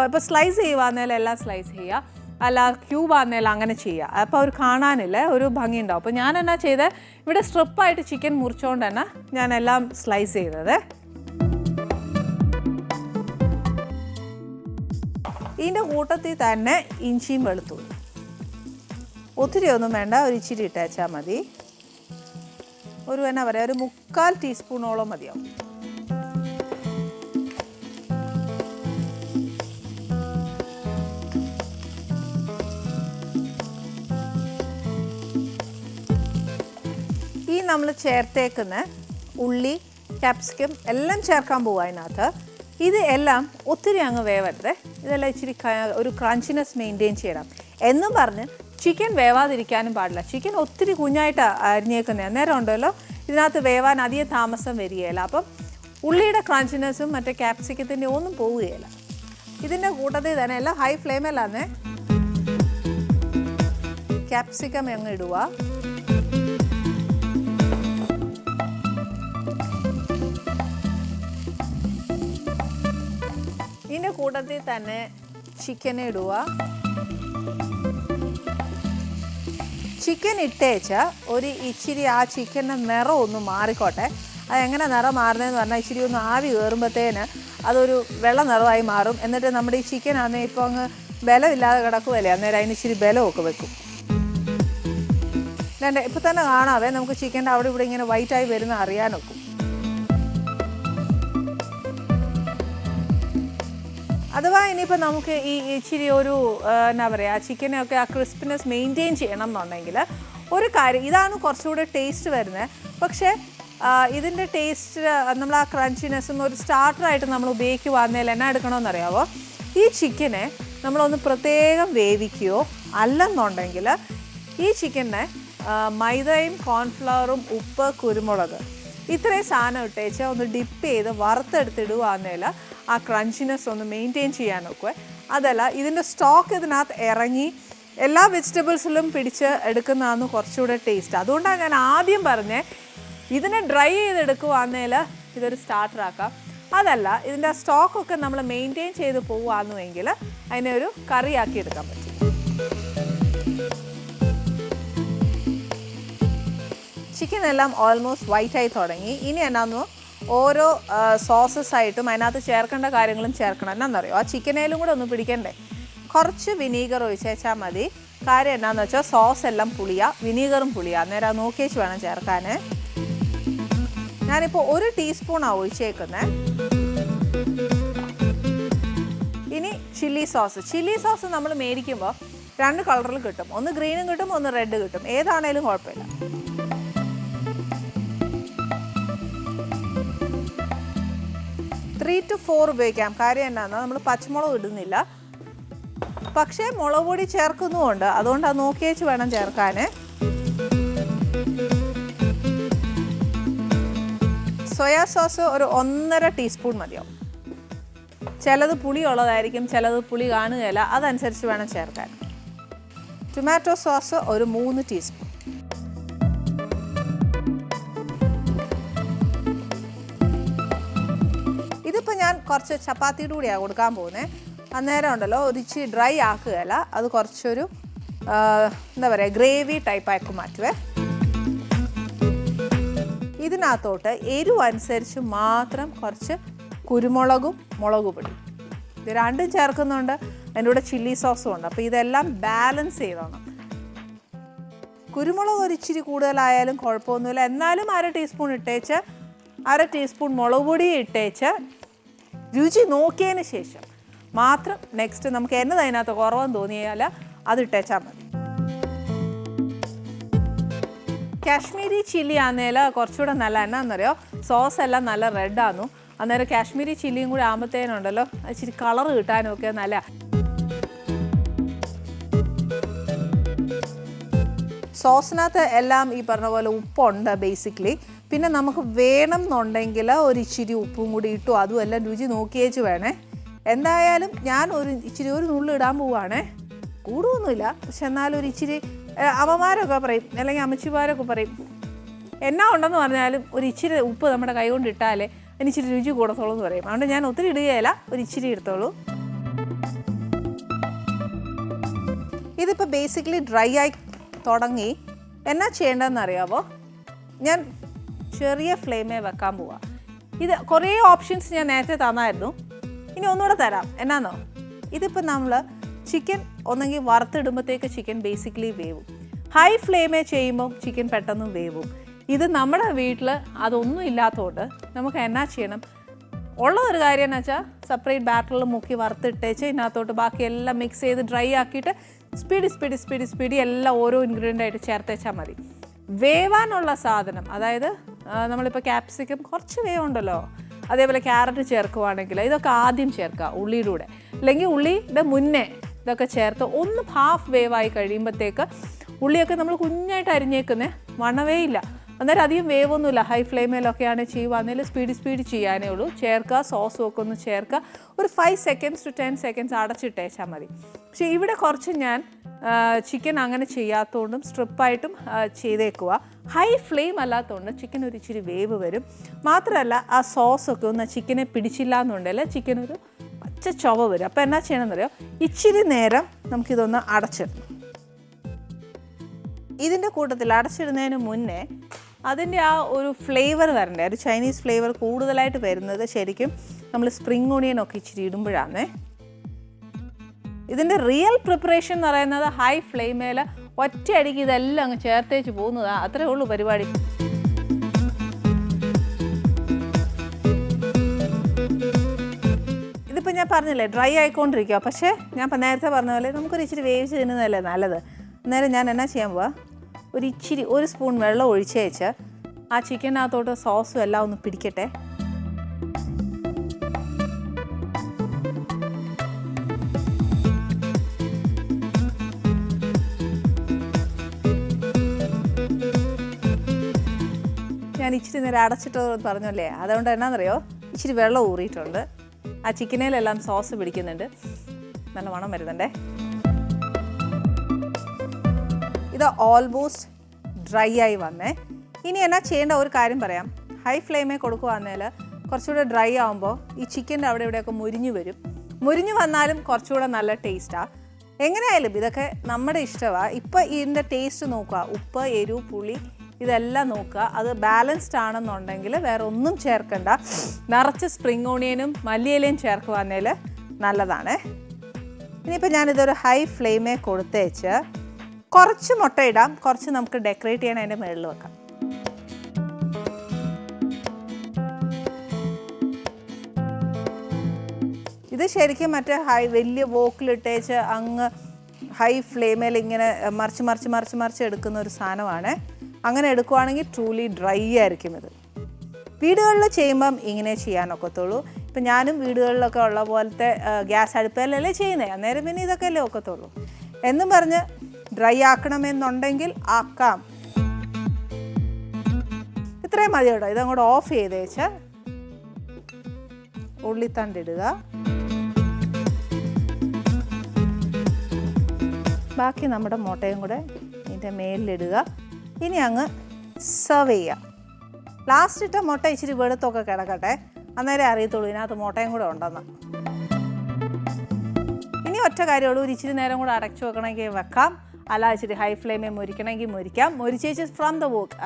ഇപ്പോൾ സ്ലൈസ് ചെയ്യുവാന്നേലും എല്ലാം സ്ലൈസ് ചെയ്യുക, അല്ല ക്യൂബ് ആണെന്നേലും അങ്ങനെ ചെയ്യുക. അപ്പോൾ അവർ കാണാനില്ല, ഒരു ഭംഗി ഉണ്ടാവും. അപ്പോൾ ഞാൻ എന്നാ ചെയ്തത്, ഇവിടെ സ്ട്രിപ്പായിട്ട് ചിക്കൻ മുറിച്ചുകൊണ്ട് തന്നെ ഞാൻ എല്ലാം സ്ലൈസ് ചെയ്തത്. ഇതിൻ്റെ കൂട്ടത്തിൽ തന്നെ ഇഞ്ചിയും വെളുത്തുള്ളി, ഒത്തിരി ഒന്നും വേണ്ട, ഒരു ഇച്ചിരി ഇട്ടേച്ചാൽ മതി. ഒരു എന്നാ പറയുക, ഒരു 3/4 ടീസ്പൂണോളം മതിയാവും. ഈ നമ്മൾ ചേർത്തേക്കുന്ന ഉള്ളി ക്യാപ്സിക്കം എല്ലാം ചേർക്കാൻ പോവുക അതിനകത്ത്. ഇത് എല്ലാം ഒത്തിരി അങ്ങ് വേവരുത്, ഇതെല്ലാം ഇച്ചിരി ഒരു ക്രഞ്ചിനെസ് മെയിൻറ്റെയിൻ ചെയ്യണം. എന്നും പറഞ്ഞ് ചിക്കൻ വേവാതിരിക്കാനും പാടില്ല. ചിക്കൻ ഒത്തിരി കുഞ്ഞായിട്ട് അരിഞ്ഞേക്കുന്നത്, അന്നേരം ഉണ്ടല്ലോ ഇതിനകത്ത് വേവാൻ അധികം താമസം വരികയില്ല. അപ്പം ഉള്ളിയുടെ ക്രഞ്ചിനെസ്സും മറ്റേ ക്യാപ്സിക്കത്തിൻ്റെ ഒന്നും പോവുകയില്ല. ഇതിൻ്റെ കൂട്ടത്തിൽ തന്നെ എല്ലാം ഹൈ ഫ്ലെയിമിലാണ് ക്യാപ്സിക്കം അങ്ങ് ഇടുക. ഇതിൻ്റെ കൂട്ടത്തിൽ തന്നെ ചിക്കൻ ഇടുക. ചിക്കൻ ഇട്ടേച്ച ഒരു ഇച്ചിരി ആ ചിക്കൻ്റെ നിറം ഒന്ന് മാറിക്കോട്ടെ. അതെങ്ങനെ നിറം മാറുന്നതെന്ന് പറഞ്ഞാൽ ഇച്ചിരി ഒന്ന് ആവി കയറുമ്പോഴത്തേന് അതൊരു വെള്ള നിറമായി മാറും. എന്നിട്ട് നമ്മുടെ ഈ ചിക്കൻ ആണെങ്കിൽ ഇപ്പോൾ അങ്ങ് ബലമില്ലാതെ കിടക്കുമല്ലേ, അന്നേരം അതിന് ഇച്ചിരി ബലമൊക്കെ വെക്കും. ഇപ്പോൾ തന്നെ കാണാവേ, നമുക്ക് ചിക്കൻ്റെ അവിടെ ഇവിടെ ഇങ്ങനെ വൈറ്റായി വരുന്ന അറിയാനൊക്കും. അഥവാ ഇനിയിപ്പോൾ നമുക്ക് ഈ ഇച്ചിരി ഒരു എന്നാ പറയുക, ചിക്കനൊക്കെ ആ ക്രിസ്പിനെസ് മെയിൻറ്റെയിൻ ചെയ്യണം എന്നുണ്ടെങ്കിൽ ഒരു കാര്യം, ഇതാണ് കുറച്ചുകൂടെ ടേസ്റ്റ് വരുന്നത്. പക്ഷേ ഇതിൻ്റെ ടേസ്റ്റ് നമ്മൾ ആ ക്രഞ്ചിനെസ്സും ഒരു സ്റ്റാർട്ടറായിട്ട് നമ്മൾ ഉപയോഗിക്കുവാന്നേൽ എന്നാ എടുക്കണമെന്നറിയാവോ, ഈ ചിക്കനെ നമ്മളൊന്ന് പ്രത്യേകം വേവിക്കുകയോ അല്ലെന്നുണ്ടെങ്കിൽ ഈ ചിക്കനെ മൈദയും കോൺഫ്ലവറും ഉപ്പ് കുരുമുളക് ഇത്രയും സാധനം ഇട്ടേച്ച് ഒന്ന് ഡിപ്പ് ചെയ്ത് വറുത്തെടുത്തിടുവാന്നേൽ ആ ക്രഞ്ചിനെസ് ഒന്ന് മെയിൻറ്റെയിൻ ചെയ്യാൻ നോക്കുക. അതല്ല ഇതിൻ്റെ സ്റ്റോക്ക് ഇതിനകത്ത് ഇറങ്ങി എല്ലാ വെജിറ്റബിൾസിലും പിടിച്ച് എടുക്കുന്നതാണ് കുറച്ചുകൂടെ ടേസ്റ്റ്. അതുകൊണ്ടാണ് ഞാൻ ആദ്യം പറഞ്ഞത് ഇതിനെ ഡ്രൈ ചെയ്തെടുക്കുവാന്നേൽ ഇതൊരു സ്റ്റാർട്ടറാക്കാം. അതല്ല ഇതിൻ്റെ സ്റ്റോക്കൊക്കെ നമ്മൾ മെയിൻറ്റെയിൻ ചെയ്ത് പോവുകയാണെന്നുവെങ്കിൽ അതിനെ ഒരു കറിയാക്കി എടുക്കാൻ പറ്റും. ചിക്കൻ എല്ലാം ഓൾമോസ്റ്റ് വൈറ്റായി തുടങ്ങി. ഇനി എന്നാന്ന് ഓരോ സോസസ് ആയിട്ടും അതിനകത്ത് ചേർക്കേണ്ട കാര്യങ്ങളും ചേർക്കണം. എന്നാന്നറിയോ, ആ ചിക്കനേലും കൂടെ ഒന്ന് പിടിക്കണ്ടേ, കുറച്ച് വിനീഗർ ഒഴിച്ചേച്ചാൽ മതി. കാര്യം എന്നാന്ന് വെച്ചാൽ സോസ് എല്ലാം പുളിയാണ്, വിനീഗറും പുളിയാണ്. അന്നേരം നോക്കിയേച്ച് വേണം ചേർക്കാൻ. ഞാനിപ്പോൾ 1 ടീസ്പൂണാണ് ഒഴിച്ചേക്കുന്നത്. ഇനി ചില്ലി സോസ് നമ്മൾ മേടിക്കുമ്പോൾ 2 കളറിൽ കിട്ടും. ഒന്ന് ഗ്രീനും കിട്ടും, ഒന്ന് റെഡ് കിട്ടും. ഏതാണേലും കുഴപ്പമില്ല. ത്രീ ടു 4 ഉപയോഗിക്കാം. കാര്യം എന്നാന്ന് നമ്മൾ പച്ചമുളക് ഇടുന്നില്ല, പക്ഷേ മുളക് പൊടി ചേർക്കുന്നുമുണ്ട്. അതുകൊണ്ട് അത് നോക്കിയേച്ച് വേണം ചേർക്കാൻ. സോയാ സോസ് ഒരു 1.5 ടീസ്പൂൺ മതിയാവും. ചിലത് പുളിയുള്ളതായിരിക്കും, ചിലത് പുളി കാണുകയില്ല, അതനുസരിച്ച് വേണം ചേർക്കാൻ. ടൊമാറ്റോ സോസ് ഒരു 3 ടീസ്പൂൺ. ഇതിപ്പോൾ ഞാൻ കുറച്ച് ചപ്പാത്തിയുടെ കൂടെയാണ് കൊടുക്കാൻ പോകുന്നത്. അന്നേരം ഉണ്ടല്ലോ ഒരു ഇച്ചിരി ഡ്രൈ ആക്കുകയല്ല, അത് കുറച്ചൊരു എന്താ പറയുക ഗ്രേവി ടൈപ്പാക്കി മാറ്റുവേ. ഇതിനകത്തോട്ട് എരിവ് അനുസരിച്ച് മാത്രം കുറച്ച് കുരുമുളകും മുളക് പൊടി ഇത് രണ്ടും ചേർക്കുന്നുണ്ട്. അതിൻ്റെ കൂടെ ചില്ലി സോസും ഉണ്ട്. അപ്പോൾ ഇതെല്ലാം ബാലൻസ് ചെയ്തോണം. കുരുമുളക് ഒരു ഇച്ചിരി കൂടുതലായാലും കുഴപ്പമൊന്നുമില്ല. എന്നാലും 1/2 ടീസ്പൂൺ ഇട്ടേച്ച് 1/2 ടീസ്പൂൺ മുളക് പൊടി ഇട്ടേച്ച് രുചി നോക്കിയതിന് ശേഷം മാത്രം നെക്സ്റ്റ് നമുക്ക് എന്നത് അതിനകത്ത് കുറവെന്ന് തോന്നിയാൽ അത് ഇട്ടേച്ചാൽ മതി. കാശ്മീരി ചില്ലി ആണെന്നേൽ കുറച്ചുകൂടെ നല്ല എന്നാന്നറിയോ, സോസ് എല്ലാം നല്ല റെഡാന്നു. അന്നേരം കാശ്മീരി ചില്ലിയും കൂടി ആകുമ്പോഴത്തേനുണ്ടല്ലോ ഇച്ചിരി കളർ കിട്ടാനും ഒക്കെ നല്ല. സോസിനകത്ത് എല്ലാം ഈ പറഞ്ഞ പോലെ ഉപ്പുണ്ട് ബേസിക്കലി. പിന്നെ നമുക്ക് വേണം എന്നുണ്ടെങ്കിൽ ഒരു ഇച്ചിരി ഉപ്പും കൂടി ഇട്ടു, അതും എല്ലാം രുചി നോക്കിയേച്ച് വേണേ. എന്തായാലും ഞാൻ ഒരു നുള്ളി ഇടാൻ പോവുകയാണേ. കൂടുമൊന്നുമില്ല, പക്ഷെ എന്നാലും ഒരു ഇച്ചിരി അമ്മമാരൊക്കെ പറയും, അല്ലെങ്കിൽ അമ്മച്ചിമാരൊക്കെ പറയും എന്നാ ഉണ്ടെന്ന് പറഞ്ഞാലും ഒരു ഇച്ചിരി ഉപ്പ് നമ്മുടെ കൈ കൊണ്ട് ഇട്ടാലേ അതിന് ഇച്ചിരി രുചി കൂടത്തോളൂ എന്ന് പറയും. അതുകൊണ്ട് ഞാൻ ഒത്തിരി ഇടുകയില്ല, ഒരു ഇച്ചിരി എടുത്തോളൂ. ഇതിപ്പോൾ ബേസിക്കലി ഡ്രൈ ആയി തുടങ്ങി. എന്നാ ചെയ്യേണ്ടതെന്ന് അറിയാമോ, ഞാൻ ചെറിയ ഫ്ലെയിമേ വെക്കാൻ പോവാം. ഇത് കുറേ ഓപ്ഷൻസ് ഞാൻ നേരത്തെ തന്നായിരുന്നു, ഇനി ഒന്നുകൂടെ തരാം. എന്നാന്നോ, ഇതിപ്പോൾ നമ്മൾ ചിക്കൻ ഒന്നെങ്കിൽ വറുത്തിടുമ്പോഴത്തേക്ക് ചിക്കൻ ബേസിക്കലി വേവും. ഹൈ ഫ്ലെയിമേ ചെയ്യുമ്പം ചിക്കൻ പെട്ടെന്ന് വേവും. ഇത് നമ്മുടെ വീട്ടിൽ അതൊന്നും ഇല്ലാത്തതുകൊണ്ട് നമുക്ക് എന്നാ ചെയ്യണം, ഉള്ളതൊരു കാര്യം എന്ന് വെച്ചാൽ സെപ്പറേറ്റ് ബാറ്ററിൽ മുക്കി വറുത്തിട്ടേച്ച് ഇതിനകത്തോട്ട് ബാക്കിയെല്ലാം മിക്സ് ചെയ്ത് ഡ്രൈ ആക്കിയിട്ട് സ്പീഡി എല്ലാം ഓരോ ഇൻഗ്രീഡിയൻ്റ് ആയിട്ട് ചേർത്തേച്ചാൽ മതി. വേവാനുള്ള സാധനം, അതായത് നമ്മളിപ്പോൾ ക്യാപ്സിക്കം കുറച്ച് വേവുണ്ടല്ലോ, അതേപോലെ ക്യാരറ്റ് ചേർക്കുവാണെങ്കിൽ ഇതൊക്കെ ആദ്യം ചേർക്കുക ഉള്ളിയുടെ കൂടെ, അല്ലെങ്കിൽ ഉള്ളിയുടെ മുന്നേ ഇതൊക്കെ ചേർത്ത് ഒന്ന് ഹാഫ് വേവായി കഴിയുമ്പോഴത്തേക്ക് ഉള്ളിയൊക്കെ നമ്മൾ കുഞ്ഞായിട്ട് അരിഞ്ഞേക്കുന്നത് മണവേ ഇല്ല. അന്നേരം അധികം വേവൊന്നുമില്ല. ഹൈ ഫ്ലെയിമിലൊക്കെയാണ് ചെയ്യുവാണെങ്കിൽ സ്പീഡ് ചെയ്യാനേ ഉള്ളൂ. ചേർക്കുക, സോസും ഒക്കെ ഒന്ന് ചേർക്കുക, ഒരു 5 seconds to 10 seconds അടച്ചിട്ടേച്ചാൽ മതി. പക്ഷേ ഇവിടെ കുറച്ച് ഞാൻ ചിക്കൻ അങ്ങനെ ചെയ്യാത്തതുകൊണ്ടും സ്ട്രിപ്പായിട്ടും ചെയ്തേക്കുക. ഹൈ ഫ്ലെയിം അല്ലാത്തതുകൊണ്ട് ചിക്കൻ ഒരു ഇച്ചിരി വേവ് വരും. മാത്രമല്ല ആ സോസൊക്കെ ഒന്ന് ചിക്കനെ പിടിച്ചില്ല എന്നുണ്ടെങ്കിൽ ചിക്കൻ ഒരു പച്ച ചുവ വരും. അപ്പോൾ എന്നാ ചെയ്യണമെന്നറിയോ, ഇച്ചിരി നേരം നമുക്കിതൊന്ന് അടച്ചിടണം. ഇതിൻ്റെ കൂട്ടത്തിൽ അടച്ചിടുന്നതിന് മുന്നേ അതിൻ്റെ ആ ഒരു ഫ്ലേവർ വരണ്ടേ, ഒരു ചൈനീസ് ഫ്ലേവർ കൂടുതലായിട്ട് വരുന്നത് ശരിക്കും നമ്മൾ സ്പ്രിംഗ് ഓണിയനൊക്കെ ഇച്ചിരി ഇടുമ്പോഴാണേ. ഇതിൻ്റെ റിയൽ പ്രിപ്പറേഷൻ എന്ന് പറയുന്നത് ഹൈ ഫ്ലെയിമേൽ ഒറ്റയടിക്ക് ഇതെല്ലാം അങ്ങ് ചേർത്തേച്ച് പോകുന്നതാണ്. അത്രേ ഉള്ളൂ പരിപാടി. ഇതിപ്പോൾ ഞാൻ പറഞ്ഞില്ലേ ഡ്രൈ ആയിക്കൊണ്ടിരിക്കുക, പക്ഷേ ഞാൻ നേരത്തെ പറഞ്ഞ പോലെ നമുക്കൊരു ഇച്ചിരി വേവിച്ച് തിന്നുന്നതല്ലേ നല്ലത്. അന്നേരം ഞാൻ എന്നാ ചെയ്യാൻ പോവാ, ഒരു സ്പൂൺ വെള്ളം ഒഴിച്ചേച്ച് ആ ചിക്കനകത്തോട്ട് സോസും എല്ലാം ഒന്ന് പിടിക്കട്ടെ. ഞാൻ ഇച്ചിരി നേരം അടച്ചിട്ട് പറഞ്ഞല്ലേ, അതുകൊണ്ട് എന്നാണെന്നറിയോ, ഇച്ചിരി വെള്ളം ഊറിയിട്ടുണ്ട്. ആ ചിക്കനിലെല്ലാം സോസ് പിടിക്കുന്നുണ്ട്, നല്ല മണം വരുന്നുണ്ടേ. ഇത് ഓൾമോസ്റ്റ് ഡ്രൈ ആയി വന്നേ. ഇനി എന്നാ ചെയ്യേണ്ട ഒരു കാര്യം പറയാം. ഹൈ ഫ്ലെയിമേ കൊടുക്കുകയാണെങ്കിൽ കുറച്ചുകൂടെ ഡ്രൈ ആകുമ്പോൾ ഈ ചിക്കൻ്റെ അവിടെ ഇവിടെയൊക്കെ മുരിഞ്ഞു വരും. മുരിഞ്ഞു വന്നാലും കുറച്ചുകൂടെ നല്ല ടേസ്റ്റാണ്. എങ്ങനെയായാലും ഇതൊക്കെ നമ്മുടെ ഇഷ്ടമാണ്. ഇപ്പോൾ ഇതിൻ്റെ ടേസ്റ്റ് നോക്കുക, ഉപ്പ്, എരിവ്, പുളി ഇതെല്ലാം നോക്കുക. അത് ബാലൻസ്ഡ് ആണെന്നുണ്ടെങ്കിൽ വേറെ ഒന്നും ചേർക്കണ്ട. നിറച്ച് സ്പ്രിംഗ് ഓണിയനും മല്ലിയിലയും ചേർക്കുവാന്നേൽ നല്ലതാണ്. ഇനിയിപ്പോൾ ഞാനിതൊരു ഹൈ ഫ്ലെയിമേ കൊടുത്തേച്ച് കുറച്ച് മുട്ട ഇടാം, കുറച്ച് നമുക്ക് ഡെക്കറേറ്റ് ചെയ്യാൻ അതിൻ്റെ മുകളിൽ വെക്കാം. ഇത് ശരിക്കും മറ്റേ വലിയ വോക്കിലിട്ടേച്ച് അങ്ങ് ഹൈ ഫ്ലെയിമിൽ ഇങ്ങനെ മറിച്ച് എടുക്കുന്ന ഒരു സാധനമാണ്. അങ്ങനെ എടുക്കുവാണെങ്കിൽ ട്രൂലി ഡ്രൈ ആയിരിക്കും ഇത്. വീടുകളിൽ ചെയ്യുമ്പം ഇങ്ങനെ ചെയ്യാനൊക്കത്തുള്ളൂ. ഇപ്പം ഞാനും വീടുകളിലൊക്കെ ഉള്ള പോലത്തെ ഗ്യാസ് അടുപ്പിലല്ലേ ചെയ്യുന്നത്, അന്നേരം പിന്നെ ഇതൊക്കെ അല്ലേ ഒക്കത്തുള്ളൂ. എന്നും പറഞ്ഞ് ഡ്രൈ ആക്കണമെന്നുണ്ടെങ്കിൽ ആക്കാം. ഇത്രയും മതി കേട്ടോ. ഇതങ്ങോട്ട് ഓഫ് ചെയ്തേച്ച് ഉള്ളിത്തണ്ടിടുക. ബാക്കി നമ്മുടെ മുട്ടയും കൂടെ ഇതിൻ്റെ മേലിലിടുക. ഇനി അങ്ങ് സെർവ് ചെയ്യുക. ലാസ്റ്റ് ഇട്ട മുട്ട ഇച്ചിരി വെളുത്തൊക്കെ കിടക്കട്ടെ, അന്നേരം അറിയത്തുള്ളൂ ഇതിനകത്ത് മുട്ടയും കൂടെ ഉണ്ടെന്ന്. ഇനി ഒറ്റ കാര്യമുള്ളൂ, ഒരു ഇച്ചിരി നേരം കൂടെ അടച്ചു വെക്കണമെങ്കിൽ വെക്കാം, അല്ല ഇച്ചിരി ഹൈ ഫ്ലെയിമിൽ മുരിക്കണമെങ്കിൽ മുരിക്കാം. മുരിച്ചേച്ച് ഫ്രം ദ വോക്ക്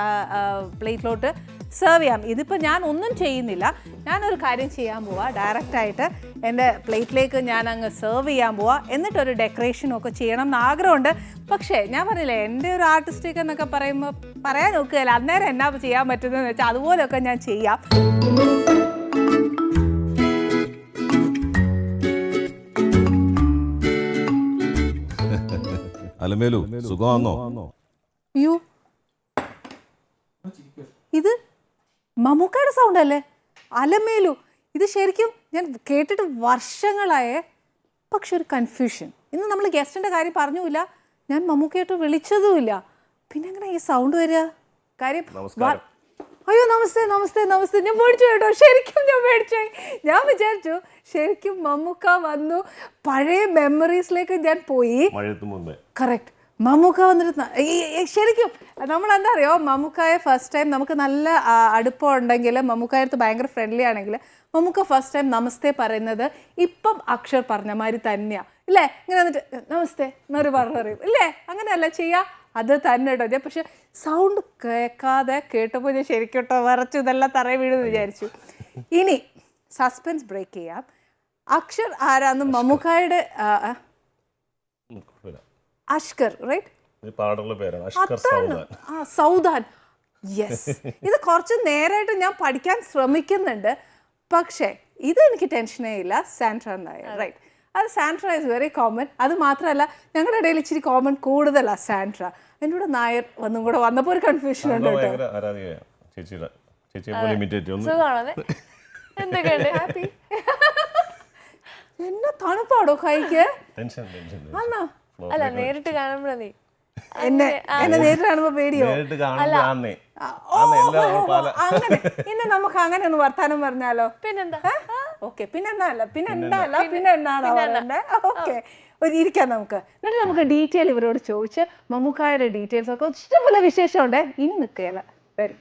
പ്ലേറ്റിലോട്ട് സെർവ് ചെയ്യാം. ഇതിപ്പോൾ ഞാൻ ഒന്നും ചെയ്യുന്നില്ല, ഞാനൊരു കാര്യം ചെയ്യാൻ പോവാം. ഡയറക്റ്റായിട്ട് എൻ്റെ പ്ലേറ്റിലേക്ക് ഞാൻ അങ്ങ് സെർവ് ചെയ്യാൻ പോവാം. എന്നിട്ടൊരു ഡെക്കറേഷനും ഒക്കെ ചെയ്യണം എന്ന് ആഗ്രഹമുണ്ട്. പക്ഷേ ഞാൻ പറഞ്ഞില്ലേ, എൻ്റെ ഒരു ആർട്ടിസ്റ്റിക് എന്നൊക്കെ പറയുമ്പോൾ പറയാൻ നോക്കുകയല്ല, അന്നേരം എന്നാ ചെയ്യാൻ പറ്റുന്നതെന്ന് വെച്ചാൽ അതുപോലെയൊക്കെ ഞാൻ ചെയ്യാം.
അലമേലു സുഖമാണോ?
അയ്യോ, ഇത് മമ്മൂക്കയുടെ സൗണ്ട് അല്ലേ? അലമേലു. ഇത് ശരിക്കും ഞാൻ കേട്ടിട്ട് വർഷങ്ങളായേ. പക്ഷെ ഒരു കൺഫ്യൂഷൻ. ഇന്ന് നമ്മൾ ഗസ്റ്റിൻ്റെ കാര്യം പറഞ്ഞുമില്ല, ഞാൻ മമ്മൂക്കയായിട്ട് വിളിച്ചതുമില്ല. പിന്നെ എങ്ങനെ ഈ സൗണ്ട് വരിക? കാര്യം അയ്യോ നമസ്തേ നമസ്തേ നമസ്തേ. ഞാൻ പേടിച്ചു കേട്ടോ, ശരിക്കും ഞാൻ പേടിച്ചു. ഞാൻ വിചാരിച്ചു ശരിക്കും മമ്മൂക്ക വന്നു, പഴയ മെമ്മറീസിലേക്ക് ഞാൻ പോയി. കറക്റ്റ്, മമ്മൂക്ക വന്നിട്ട് ശരിക്കും നമ്മളെന്താ അറിയോ, മമ്മൂക്കായെ ഫസ്റ്റ് ടൈം നമുക്ക് നല്ല അടുപ്പം ഉണ്ടെങ്കിൽ, മമ്മൂക്കായടുത്ത് ഭയങ്കര ഫ്രണ്ട്ലി ആണെങ്കിൽ മമ്മൂക്ക ഫസ്റ്റ് ടൈം നമസ്തേ പറയുന്നത് ഇപ്പം അക്ഷർ പറഞ്ഞ മാതിരി തന്നെയാണ് ഇല്ലേ? ഇങ്ങനെ വന്നിട്ട് നമസ്തേ എന്നൊരു പറയും ഇല്ലേ? അങ്ങനെയല്ല ചെയ്യാ, അത് തന്നെ കേട്ടോ. പക്ഷെ സൗണ്ട് കേൾക്കാതെ കേട്ടപ്പോൾ ഞാൻ ശരിക്കും കേട്ടോ വിറച്ചു, ഇതെല്ലാം തറയെ വീഴുമെന്ന് വിചാരിച്ചു. ഇനി സസ്പെൻസ് ബ്രേക്ക് ചെയ്യാം. അക്ഷർ ആരാന്ന് മമ്മൂക്കായുടെ അഷ്കർ, റൈറ്റ്? സൗദാൻ. യെസ്, ഇത് കുറച്ച് നേരമായിട്ട് ഞാൻ പഠിക്കാൻ ശ്രമിക്കുന്നുണ്ട്. പക്ഷേ ഇത് എനിക്ക് ടെൻഷനേ ഇല്ല. Sandra Nair, right? അത് സാൻഡ്ര ഇസ് വെരി കോമൺ. അത് മാത്രമല്ല ഞങ്ങളുടെ ഇടയിൽ ഇച്ചിരി കോമൺ കൂടുതലാണ് സാൻഡ്ര. എൻ്റെ കൂടെ നായർ വന്നും കൂടെ വന്നപ്പോൾ ഒരു കൺഫ്യൂഷൻ ഉണ്ട് കേട്ടോ. എന്നാ തണുപ്പാടോ കൈക്ക്?
അല്ല, നേരിട്ട് കാണുമ്പോഴേ
എന്നെ നേരിട്ട് കാണുമ്പോ പേടിയോ? അങ്ങനെ ഇന്ന് നമുക്ക് അങ്ങനെ ഒന്ന് വർത്താനം പറഞ്ഞാലോ?
പിന്നെന്താ?
ഓക്കെ, പിന്നെന്താണോ പറയണ്ടേ? ഓക്കെ, ഇരിക്കാം നമുക്ക്. എന്നിട്ട് നമുക്ക് ഡീറ്റെയിൽ ഇവരോട് ചോദിച്ച് മമ്മൂക്കായുടെ ഡീറ്റെയിൽസ് ഒക്കെ ഇഷ്ടംപോലെ വിശേഷമുണ്ട്. ഇനി നിൽക്കുകയല്ല, വരും.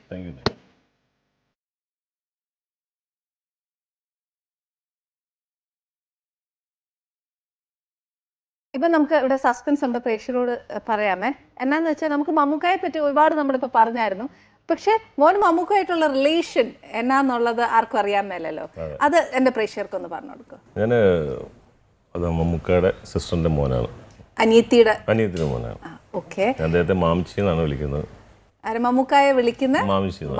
ഇപ്പം നമുക്ക് ഇവിടെ സസ്പെൻസ് ഉണ്ട്, പ്രേക്ഷകരോട് പറയാമേ. എന്നാന്ന് വെച്ചാൽ നമുക്ക് മമ്മൂക്കായെ പറ്റി ഒരുപാട് നമ്മളിപ്പോൾ പറഞ്ഞായിരുന്നു. പക്ഷെ മോൻ മമ്മൂക്കായിട്ടുള്ള റിലേഷൻ എന്നാന്നുള്ളത് ആർക്കും അറിയാൻ മേലല്ലോ. അത് എൻ്റെ പ്രേക്ഷകർക്കൊന്ന് പറഞ്ഞു കൊടുക്കും.
ഞാൻ മമ്മൂക്കയുടെ സിസ്റ്ററിന്റെ മോനാണ്,
അനിയത്തിയുടെ
മോനാണ്.
ഓക്കെ,
അദ്ദേഹത്തെ മാമിച്ചി എന്നാണ് വിളിക്കുന്നത്.
മമ്മൂക്കായെ വിളിക്കുന്ന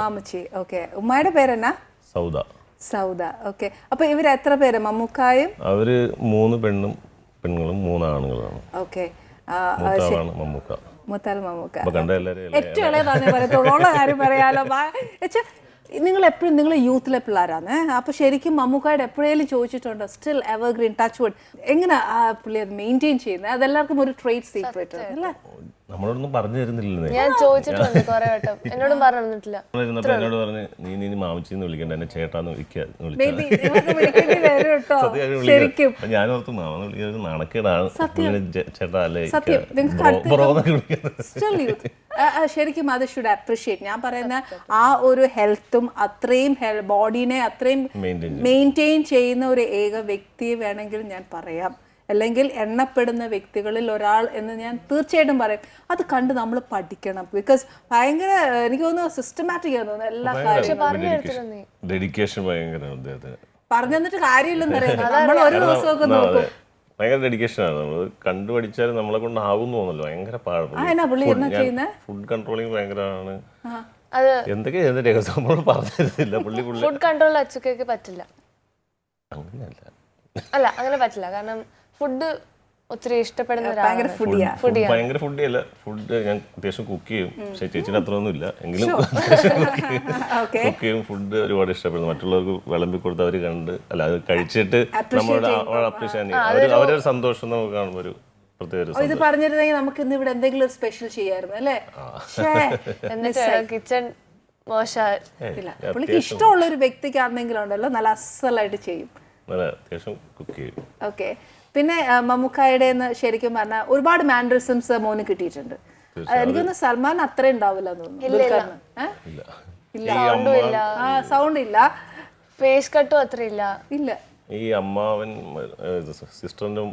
മാമിച്ചി.
ഓക്കെ, ഉമ്മയുടെ പേരെന്നാ? സൗദ. ഓക്കെ, അപ്പൊ ഇവര് എത്ര പേര്? മമ്മൂക്കായും
അവര് 3 പെണ്ണുങ്ങളും 3 ആണുങ്ങളാണ്.
ഓക്കെ,
മമ്മൂക്ക.
ഏറ്റവും ഇളയതാന്നേ പറയത്തുള്ളൂ കാര്യം പറയാലോ. നിങ്ങൾ എപ്പോഴും നിങ്ങൾ യൂത്തിലെ പിള്ളേരാണ്. അപ്പൊ ശരിക്കും മമ്മൂക്കായുടെ എപ്പോഴേലും ചോദിച്ചിട്ടുണ്ടോ സ്റ്റിൽ എവർഗ്രീൻ ടച്ച് വുഡ് എങ്ങനെ പുള്ളി അത് മെയിൻറ്റെയിൻ ചെയ്യുന്നത്? അതെല്ലാവർക്കും ഒരു ട്രേഡ് സീക്രട്ട് അല്ലേ?
നമ്മളൊന്നും പറഞ്ഞു തരുന്നില്ലേ?
ഞാൻ ചോദിച്ചിട്ടുണ്ട് കുറെ വട്ടം, എന്നോടും പറഞ്ഞിട്ടില്ല.
എന്നോട് പറഞ്ഞു നീ മാമിച്ചിന്ന് വിളിക്കണ്ട, എന്നെ ചേട്ടാന്ന്
ശരിക്കും
ഞാൻ ഓർത്ത് മാമ വിളിക്കുന്നത് നാണക്കേടാണ്, ചേട്ടാ അല്ലേ.
ശരിക്കും അത് ഷുഡ് അപ്രിഷിയേറ്റ്. ഞാൻ പറയുന്ന ആ ഒരു ഹെൽത്തും അത്രയും ബോഡീനെ അത്രയും മെയിൻറ്റെയിൻ ചെയ്യുന്ന ഒരു ഏക വ്യക്തിയെ വേണമെങ്കിൽ ഞാൻ പറയാം, അല്ലെങ്കിൽ എണ്ണപ്പെടുന്ന വ്യക്തികളിൽ ഒരാൾ എന്ന് ഞാൻ തീർച്ചയായിട്ടും പറയും. അത് കണ്ട് നമ്മൾ പഠിക്കണം. ബിക്കോസ് ഭയങ്കര എനിക്ക് തോന്നുന്നു സിസ്റ്റമാറ്റിക് ആണ് തോന്നുന്നു എല്ലാ കാര്യവും. പറഞ്ഞു തന്നിട്ട് കാര്യമില്ലെന്ന് അറിയാം. നമ്മൾ ഒരു ദിവസമൊക്കെ നോക്കും.
ഭയങ്കര ഡെഡിക്കേഷനാണ്. നമ്മൾ കണ്ടുപഠിച്ചാൽ നമ്മളെ കൊണ്ട് ആവുമെന്ന് തോന്നല്ലോ. ഭയങ്കര പാടാണ്. ഫുഡ് കൺട്രോളിങ് ഭയങ്കരമാണ്. എന്തൊക്കെയാ നമ്മൾ പറഞ്ഞിരുന്നില്ല.
ഫുഡ് കൺട്രോൾ അച്ചുക്കൊക്കെ പറ്റില്ല.
അങ്ങനെയല്ല,
അല്ല അങ്ങനെ പറ്റില്ല. കാരണം ഫുഡ് ഒത്തിരി ഇഷ്ടപ്പെടുന്ന
ഭയങ്കര ഫുഡിയാ.
ഭയങ്കര ഫുഡി അല്ല, ഫുഡ് ഞാൻ അത്യാവശ്യം കുക്ക് ചെയ്യും. പക്ഷേ ചേച്ചിയുടെ അത്ര ഒന്നും ഇല്ല എങ്കിലും കുക്ക് ചെയ്യും. ഫുഡ് ഒരുപാട് ഇഷ്ടപ്പെടുന്നു. മറ്റുള്ളവർക്ക് വിളമ്പി കൊടുത്ത് അവർ കണ്ട് അല്ല അത് കഴിച്ചിട്ട് നമ്മളോട് അപ്രീഷിയേറ്റ് അവരൊരു സന്തോഷം നമുക്ക് കാണുമ്പോൾ ഒരു പ്രത്യേക.
ഇത് പറഞ്ഞിരുന്നെങ്കിൽ നമുക്ക് ഇന്ന് ഇവിടെ എന്തെങ്കിലും ഒരു സ്പെഷ്യൽ ചെയ്യായിരുന്നു അല്ലേ?
കിച്ചൺ
മോശമില്ല. പുള്ളിക്ക് ഇഷ്ടമുള്ള ഒരു വ്യക്തിക്കാണെങ്കിലും ഉണ്ടല്ലോ നല്ല അസലായിട്ട് ചെയ്യും.
അത്യാവശ്യം കുക്ക് ചെയ്യും.
ഓക്കെ. പിന്നെ മമ്മൂക്കായുടെ ശരിക്കും പറഞ്ഞാൽ ഒരുപാട് മാനറിസംസ് മോന് കിട്ടിയിട്ടുണ്ട്. എനിക്കൊന്ന് സൽമാൻ അത്ര ഉണ്ടാവില്ല തോന്നുന്നു. സൗണ്ട് ഇല്ല,
ഫേസ് കട്ടും അത്ര ഇല്ല.
ഈ അമ്മാവൻ സിസ്റ്ററിന്റെ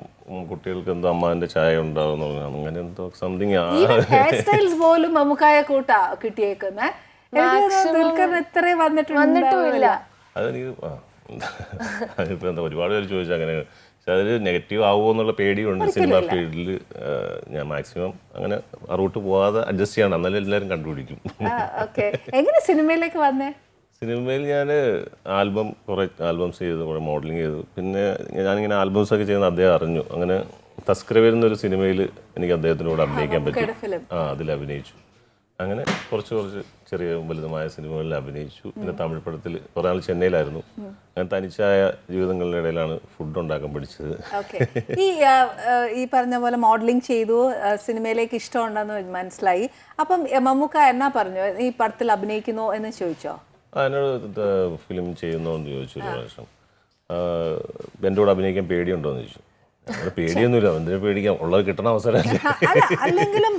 കുട്ടികൾക്ക് എന്തോ അമ്മാവന്റെ ചായ ഉണ്ടാവും അങ്ങനെ എന്തോ സംതിങ്.
ഹെയർ സ്റ്റൈൽസ് പോലും മമ്മൂക്കായ കൂട്ടാ കിട്ടിയേക്കുന്നേ. എത്ര വന്നിട്ടില്ല.
അതെനിക്ക് അതിപ്പോ എന്താ ഒരുപാട് പേര് ചോദിച്ചാൽ അങ്ങനെ. പക്ഷെ അതിൽ നെഗറ്റീവ് ആവുമോ എന്നുള്ള പേടിയുണ്ട്. സിനിമ ഫീൽഡിൽ ഞാൻ മാക്സിമം അങ്ങനെ ആ റൂട്ട് പോവാതെ അഡ്ജസ്റ്റ് ചെയ്യണം, എന്നാലും എല്ലാവരും കണ്ടുപിടിക്കും.
എങ്ങനെ സിനിമയിലേക്ക് വന്നേ?
സിനിമയിൽ ഞാൻ കുറേ ആൽബംസ് ചെയ്തു, കുറേ മോഡലിംഗ് ചെയ്തു. പിന്നെ ഞാനിങ്ങനെ ആൽബംസ് ഒക്കെ ചെയ്യുന്ന അദ്ദേഹം അറിഞ്ഞു. അങ്ങനെ തസ്കര വരുന്നൊരു സിനിമയിൽ എനിക്ക് അദ്ദേഹത്തിനോട് അഭിനയിക്കാൻ പറ്റി. അതിൽ അഭിനയിച്ചു. അങ്ങനെ കുറച്ച് ചെറിയ വലുതുമായ സിനിമകളിൽ അഭിനയിച്ചു. പിന്നെ തമിഴ് പടത്തിൽ കുറേ നാൾ ചെന്നൈയിലായിരുന്നു. അങ്ങനെ തനിച്ചായ ജീവിതങ്ങളുടെ ഇടയിലാണ് ഫുഡ് ഉണ്ടാക്കാൻ പഠിച്ചത്.
ഈ പറഞ്ഞ പോലെ മോഡലിംഗ് ചെയ്തു, സിനിമയിലേക്ക് ഇഷ്ടമുണ്ടെന്ന് മനസ്സിലായി. അപ്പം മമ്മൂക്ക എന്നാ പറഞ്ഞു, ഈ പടത്തിൽ അഭിനയിക്കുന്നോ എന്ന് ചോദിച്ചോ?
എന്നോട് ഫിലിം ചെയ്യുന്നോ എന്ന് ചോദിച്ചു ഒരു പ്രാവശ്യം. എൻ്റെ കൂടെ അഭിനയിക്കാൻ പേടിയുണ്ടോ എന്ന് ചോദിച്ചു. പേടിയൊന്നുമില്ല, എന്തിനു പേടിക്കാം, ഉള്ളത് കിട്ടണ അവസരമല്ലേ.
അല്ലെങ്കിലും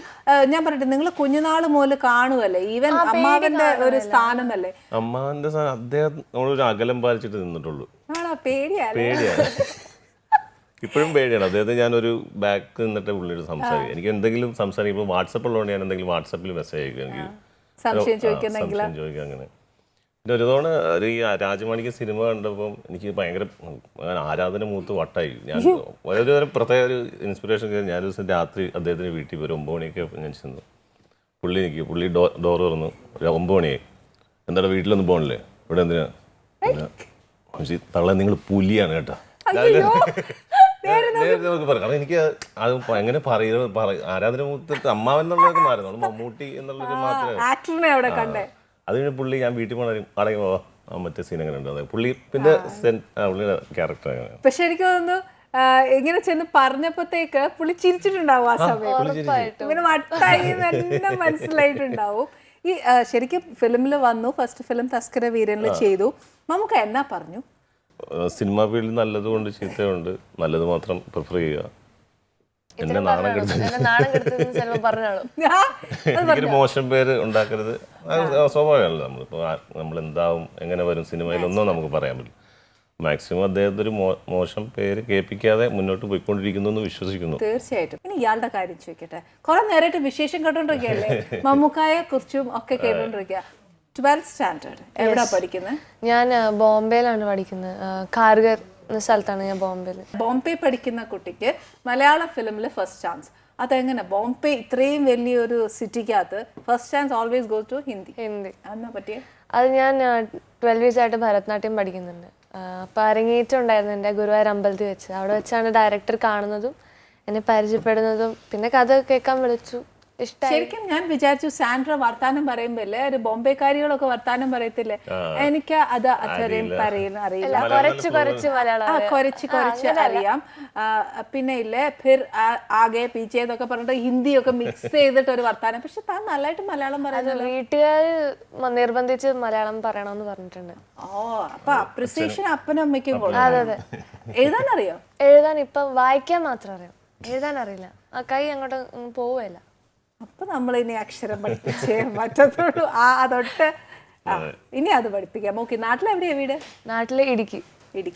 ഞാൻ പറയട്ടെ, നിങ്ങൾ കുഞ്ഞുനാള് മുതൽ കാണുമല്ലേ, ഈവൻ അമ്മാവന്റെ ഒരു സ്ഥാനമല്ലേ.
അമ്മാവന്റെ സ്ഥാനം അദ്ദേഹം നമ്മളൊരു അകലം പാലിച്ചിട്ട് നിന്നിട്ടുള്ളൂ.
പേടിയാണ്
ഇപ്പോഴും പേടിയാണ് അദ്ദേഹത്തെ. ഞാനൊരു ബാക്ക് നിന്നിട്ട് പുള്ളിയോട് സംസാരിക്കും. എനിക്ക് എന്തെങ്കിലും സംസാരിക്കുമ്പോൾ വാട്സപ്പ് ഉള്ളതുകൊണ്ട് ഞാൻ എന്തെങ്കിലും വാട്സപ്പിൽ മെസ്സേജ് അയക്കും. എനിക്ക് സംശയം ചോദിക്കാം അങ്ങനെ. പിന്നെ ഒരു തവണ ഈ രാജമാണിക്ക് സിനിമ കണ്ടപ്പം എനിക്ക് ഭയങ്കര ആരാധന മൂത്ത് വട്ടായി. ഞാൻ ഒരു പ്രത്യേക ഒരു ഇൻസ്പിറേഷൻ കയറി. ഞാനൊരു ദിവസം രാത്രി അദ്ദേഹത്തിന് വീട്ടിൽ വരും. 9 മണിയൊക്കെ ഞാൻ ചെന്നു. പുള്ളി ഡോർ തുറന്നു. ഒരു 9 മണിയായി. എന്താണ് വീട്ടിലൊന്നും പോകണില്ലേ? ഇവിടെ എന്തിനാ? തള്ള നിങ്ങൾ പുലിയാണ് കേട്ടോ. നമുക്ക് പറയാം. കാരണം എനിക്ക് അത് എങ്ങനെ പറയുന്നത് ആരാധന മൂത്തിട്ട് അമ്മാവൻ എന്നുള്ളതൊക്കെ മാറുന്നു. മമ്മൂട്ടി എന്നുള്ളൊരു മാത്രമേ. അത് കഴിഞ്ഞ് പുള്ളി ഞാൻ വീട്ടിൽ പോകണം അടങ്ങി പോവാം മറ്റേ സീൻ അങ്ങനെ ഉണ്ട്. പുള്ളി പിന്നെ പുള്ളിയുടെ ക്യാരക്ടർ അങ്ങനെ.
പക്ഷെ എനിക്ക് തോന്നുന്നു ഇങ്ങനെ ചെന്ന് പറഞ്ഞപ്പോഴത്തേക്ക് പുള്ളി ചിരിച്ചിട്ടുണ്ടാവും ആ സമയത്ത്. ഇങ്ങനെ വട്ടായി തന്നെ മനസ്സിലായിട്ടുണ്ടാവും. ഈ ശരിക്കും ഫിലിമിൽ വന്നു, ഫസ്റ്റ് ഫിലിം തസ്കര വീരനിൽ ചെയ്തു. നമുക്ക് എന്നാ പറഞ്ഞു?
സിനിമ ഫീൽഡ് നല്ലതുകൊണ്ട് ചീത്തയുണ്ട്. നല്ലത് മാത്രം പ്രിഫർ ചെയ്യുക. എന്നെ നാണം എനിക്കൊരു മോശം പേര് ഉണ്ടാക്കരുത്. സ്വാഭാവികമല്ല. നമ്മൾ എന്താവും എങ്ങനെ വരും സിനിമയിലൊന്നും നമുക്ക് പറയാൻ പറ്റില്ല. മാക്സിമം അദ്ദേഹത്തെ ഒരു മോശം പേര് കേൾപ്പിക്കാതെ മുന്നോട്ട് പോയിക്കൊണ്ടിരിക്കുന്നു എന്ന് വിശ്വസിക്കുന്നു.
തീർച്ചയായിട്ടും. ഇനി ഇയാളുടെ കാര്യം ചോദിക്കട്ടെ. കുറെ നേരമായിട്ട് വിശേഷം കേട്ടോണ്ടിരിക്കുകയല്ലേ, മമ്മൂക്കായെ കുറിച്ചും ഒക്കെ കേട്ടോണ്ടിരിക്കുക. 12th സ്റ്റാൻഡേർഡ് എവിടാ പഠിക്കുന്നത്?
ഞാൻ ബോംബെയിലാണ് പഠിക്കുന്നത്. കാർഗർ എന്ന സ്ഥലത്താണ് ഞാൻ ബോംബെയിൽ.
ബോംബെ പഠിക്കുന്ന കുട്ടിക്ക് മലയാള ഫിലിമിൽ ഫസ്റ്റ് ചാൻസ്. അതെങ്ങനെ? ബോംബെ ഇത്രയും വലിയൊരു സിറ്റിക്കകത്ത് first chance always go to Hindi. എന്നാ പറ്റിയ?
അത് ഞാൻ 12 years ആയിട്ട് ഭരതനാട്യം പഠിക്കുന്നുണ്ട്. അപ്പോൾ അരങ്ങേറ്റം ഉണ്ടായിരുന്നു എൻ്റെ ഗുരുവായൂർ അമ്പലത്തിൽ വെച്ച്. അവിടെ വെച്ചാണ് ഡയറക്ടർ കാണുന്നതും എന്നെ പരിചയപ്പെടുന്നതും. പിന്നെ കഥ കേൾക്കാൻ വിളിച്ചു.
ശരിക്കും ഞാൻ വിചാരിച്ചു സാൻഡ്ര വർത്താനം പറയുമ്പോല്ലേ ഒരു ബോംബെക്കാരികളൊക്കെ വർത്താനം പറയത്തില്ലേ, എനിക്ക് അത് അത്രയും അറിയില്ല. കുറച്ച് അറിയാം. പിന്നെ ഇല്ലേ ഫിർ ആകെ പീച്ചെ എന്നൊക്കെ പറഞ്ഞിട്ട് ഹിന്ദിയൊക്കെ മിക്സ് ചെയ്തിട്ട് ഒരു വർത്താനം. പക്ഷെ താൻ നല്ലതായിട്ട് മലയാളം പറയുന്നത്.
വീട്ടുകാർ നിർബന്ധിച്ച് മലയാളം പറയണമെന്ന് പറഞ്ഞിട്ടുണ്ട്.
അപ്പൊ അപ്രിസിയേഷൻ അപ്പനും അമ്മയ്ക്കും കൊടുക്കും.
അതെ.
എഴുതാനറിയോ?
എഴുതാൻ ഇപ്പം വായിക്കാൻ മാത്രം അറിയാം, എഴുതാൻ അറിയില്ല. ആ കൈ അങ്ങോട്ട് പോവുകയില്ല.
അപ്പൊ നമ്മൾ ഇനി അക്ഷരം പഠിപ്പിച്ചേ പറ്റത്തുള്ളൂ. അതൊട്ട് ഇനി അത് പഠിപ്പിക്കാം. ഓക്കെ. നാട്ടിലെവിടെയാ വീട്?
നാട്ടില് ഇടുക്കി.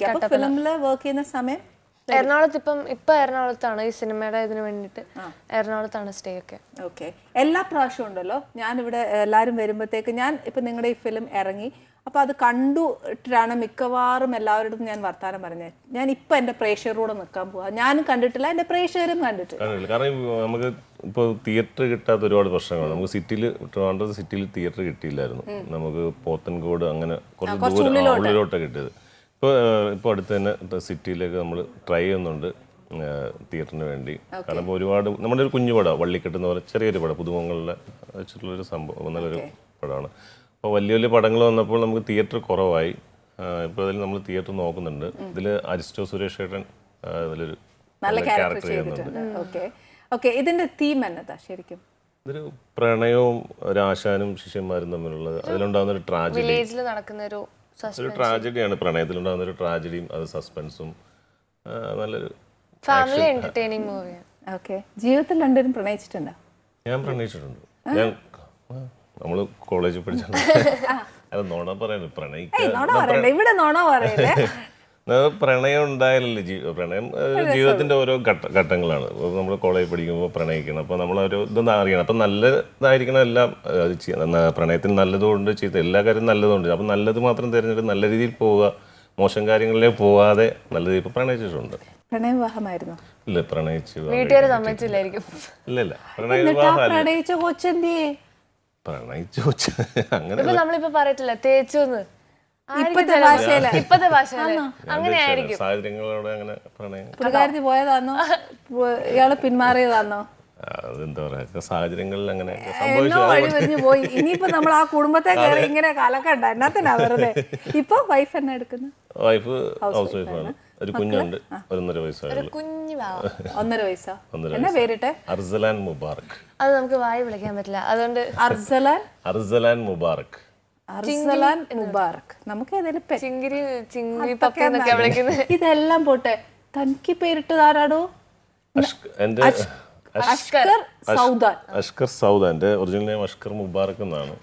അപ്പൊ ഫിലിമില് വർക്ക് ചെയ്യുന്ന സമയം
എറണാകുളത്ത്. ഇപ്പൊ എറണാകുളത്താണ് ഈ സിനിമയുടെ ഇതിന് വേണ്ടിട്ട് എറണാകുളത്താണ് സ്റ്റേ ഒക്കെ.
ഓക്കെ. എല്ലാ പ്രാവശ്യവും ഉണ്ടല്ലോ ഞാനിവിടെ എല്ലാവരും വരുമ്പോഴത്തേക്ക് ഞാൻ ഇപ്പൊ നിങ്ങളുടെ ഈ ഫിലിം ഇറങ്ങി അപ്പോൾ അത് കണ്ടിട്ടാണ് മിക്കവാറും എല്ലാവരോടും ഞാൻ വർത്താനം പറഞ്ഞത്. ഞാൻ ഇപ്പം എൻ്റെ പ്രേക്ഷകരോട് നിൽക്കാൻ പോവാ. ഞാനും കണ്ടിട്ടില്ല, എൻ്റെ പ്രേക്ഷകരും കണ്ടിട്ടില്ല. കാരണം
നമുക്ക് ഇപ്പോൾ തിയേറ്റർ കിട്ടാത്ത ഒരുപാട് പ്രശ്നങ്ങളാണ്. നമുക്ക് ട്രിവാൻഡ്രം സിറ്റിയിൽ തിയേറ്റർ കിട്ടിയില്ലായിരുന്നു. നമുക്ക് പോത്തൻകോട് അങ്ങനെ കുറച്ച് ഉള്ളിലോട്ടാണ് കിട്ടിയത്. ഇപ്പോൾ അടുത്ത് തന്നെ സിറ്റിയിലേക്ക് നമ്മൾ ട്രൈ ചെയ്യുന്നുണ്ട്. തിയേറ്ററിന് വേണ്ടി. കാരണം ഒരുപാട് നമ്മുടെ ഒരു കുഞ്ഞു പടം വള്ളിക്കെട്ടുന്ന പോലെ ചെറിയൊരു പടം പുതുമങ്ങളിലെ വെച്ചിട്ടുള്ളൊരു സംഭവം നല്ലൊരു പടമാണ്. അപ്പോൾ വലിയ വലിയ പടങ്ങൾ വന്നപ്പോൾ നമുക്ക് തിയേറ്റർ കുറവായി. ഇപ്പോൾ അതിൽ നമ്മൾ തിയേറ്റർ നോക്കുന്നുണ്ട്. ഇതിൽ അരിസ്റ്റോ സുരേഷ് ഏട്ടൻ അതിലൊരു
നല്ല ക്യാരക്ടർ ചെയ്യുന്നുണ്ട്. ഓക്കെ, ഇതിന്റെ തീം എന്നതാ ശരിക്കും?
ഇതൊരു പ്രണയവും ഒരു ആശാനും ശിഷ്യന്മാരും തമ്മിലുള്ളത്, അതിലുണ്ടാകുന്ന ഒരു ട്രാജഡി,
വില്ലേജിൽ നടക്കുന്ന ഒരു
ട്രാജഡിയാണ്. പ്രണയത്തിലുണ്ടാകുന്ന ഒരു ട്രാജഡിയും അത് സസ്പെൻസും നല്ലൊരു
ഫാമിലി എന്റർടൈനിങ് മൂവിയാണ്.
ഓക്കെ, ജീവിതത്തിൽ രണ്ടുപേരും പ്രണയിച്ചിട്ടുണ്ടോ?
ഞാൻ പ്രണയിച്ചിട്ടുണ്ട്. ഞാൻ നമ്മള് കോളേജിൽ പഠിച്ചിട്ടുണ്ട്. അത് നോണ പറയണേ
ഇവിടെ നോണ പറയല്ലേ.
പ്രണയം ഉണ്ടായാലല്ലേ പ്രണയം ജീവിതത്തിന്റെ ഓരോ ഘട്ടങ്ങളാണ്. നമ്മൾ കോളേജിൽ പഠിക്കുമ്പോൾ പ്രണയിക്കണം. അപ്പോൾ നമ്മളൊരു ഇതൊന്നും അറിയണം. അപ്പം നല്ലതായിരിക്കണം എല്ലാം. പ്രണയത്തിന് നല്ലതുകൊണ്ട് ചീത്ത എല്ലാ കാര്യം നല്ലതുകൊണ്ട്. അപ്പം നല്ലത് മാത്രം തിരഞ്ഞെടുത്ത് നല്ല രീതിയിൽ പോവുക, മോശം കാര്യങ്ങളിലേക്ക് പോവാതെ നല്ല രീതിയിൽ പ്രണയിച്ചിട്ടുണ്ട്.
പ്രണയവിവാഹമായിരുന്നു?
ഇല്ല, പ്രണയിച്ചു
വീട്ടുകാർ സമ്മതിച്ചില്ലായിരിക്കും.
ഇല്ല പ്രണയിച്ച
കൊച്ചെന്തേ
പ്രണയിച്ചു കൊച്ച് അങ്ങനെ
നമ്മളിപ്പോ പറയത്തില്ല തേച്ചോന്ന്
ഇപ്പത്തെ ഭാഷയില്
അങ്ങനെ ആയിരിക്കും.
സാഹചര്യങ്ങളോടെ അങ്ങനെ പ്രണയം
പുള്ളിക്കാരത്തി പോയതാന്നോ ഇയാള് പിന്മാറിയതാന്നോ?
അതെന്താ പറയാ, സാഹചര്യങ്ങളിൽ അങ്ങനെ
വഴി പോയി. ഇനിയിപ്പോ നമ്മൾ ആ കുടുംബത്തെ കയറി ഇങ്ങനെ കലക്കണ്ട, എന്നാത്തിനാ വെറുതെ. ഇപ്പൊ വൈഫ് എന്നെ എടുക്കുന്നു?
വൈഫ് ഹൗസ് വൈഫാണ്. ഒരു കുഞ്ഞുണ്ട്, 1.5 വയസ്സായുള്ളൂ.
കുഞ്ഞു
1.5 വയസ്സാ? എന്നാ പേരിട്ടെ?
അർസലാൻ മുബാറക്.
അത് നമുക്ക് വായി വിളിക്കാൻ പറ്റില്ല, അതുകൊണ്ട്
അർസലാൻ മുബാറക്.
അർസലാൻ മുബാറക്. നമുക്ക് ഏതായാലും
ചിങ്കിരി പപ്പ വിളിക്കുന്നത്.
ഇതെല്ലാം പോട്ടെ, തനിക്ക് പേരിട്ടതാരാടോ?
അഷ്കർ സൗദാൻ. എൻ്റെ ഒറിജിനൽ നെയിം അഷ്കർ മുബാറക് എന്നാണ്.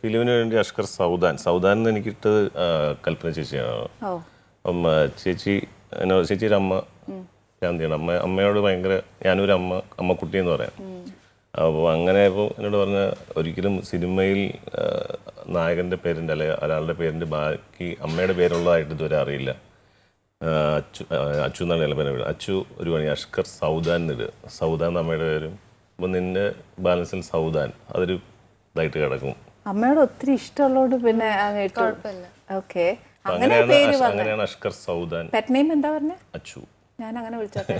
ഫിലിമിന് വേണ്ടി അഷ്കർ സൗദാൻ എന്ന് എനിക്കിട്ട് കൽപ്പന ചേച്ചിയാണ്. അപ്പം ചേച്ചിയുടെ അമ്മ ശാന്തിയാണ്. അമ്മയോട് ഭയങ്കര, ഞാനൊരു അമ്മക്കുട്ടി എന്ന് പറയാം. അപ്പോൾ അങ്ങനെ ഇപ്പോൾ എന്നോട് പറഞ്ഞ, ഒരിക്കലും സിനിമയിൽ നായകൻ്റെ പേരിൻ്റെ അല്ലെങ്കിൽ ഒരാളുടെ പേരിൻ്റെ ബാക്കി അമ്മയുടെ പേരുള്ളതായിട്ട് ഇതുവരെ അറിയില്ല. അച്ചു എന്നാണ് ചില പേര്. അച്ചു ഒരു പണി അഷ്കർ സൗദാൻ എന്നിട്ട്, സൗദാൻ അമ്മയുടെ പേരും. അപ്പോൾ നിന്റെ ബാലൻസിൽ സൗദാൻ അതൊരു ഇതായിട്ട് കിടക്കും.
അമ്മയോട് ഒത്തിരി ഇഷ്ടമുള്ളതുകൊണ്ട് പിന്നെ
അങ്ങനെയാണ് അഷ്കർ സൗദാൻ.
പെറ്റ് നെയിം എന്താ പറഞ്ഞേ?
അച്ചു.
ഞാൻ അങ്ങനെ വിളിച്ചോട്ടെ,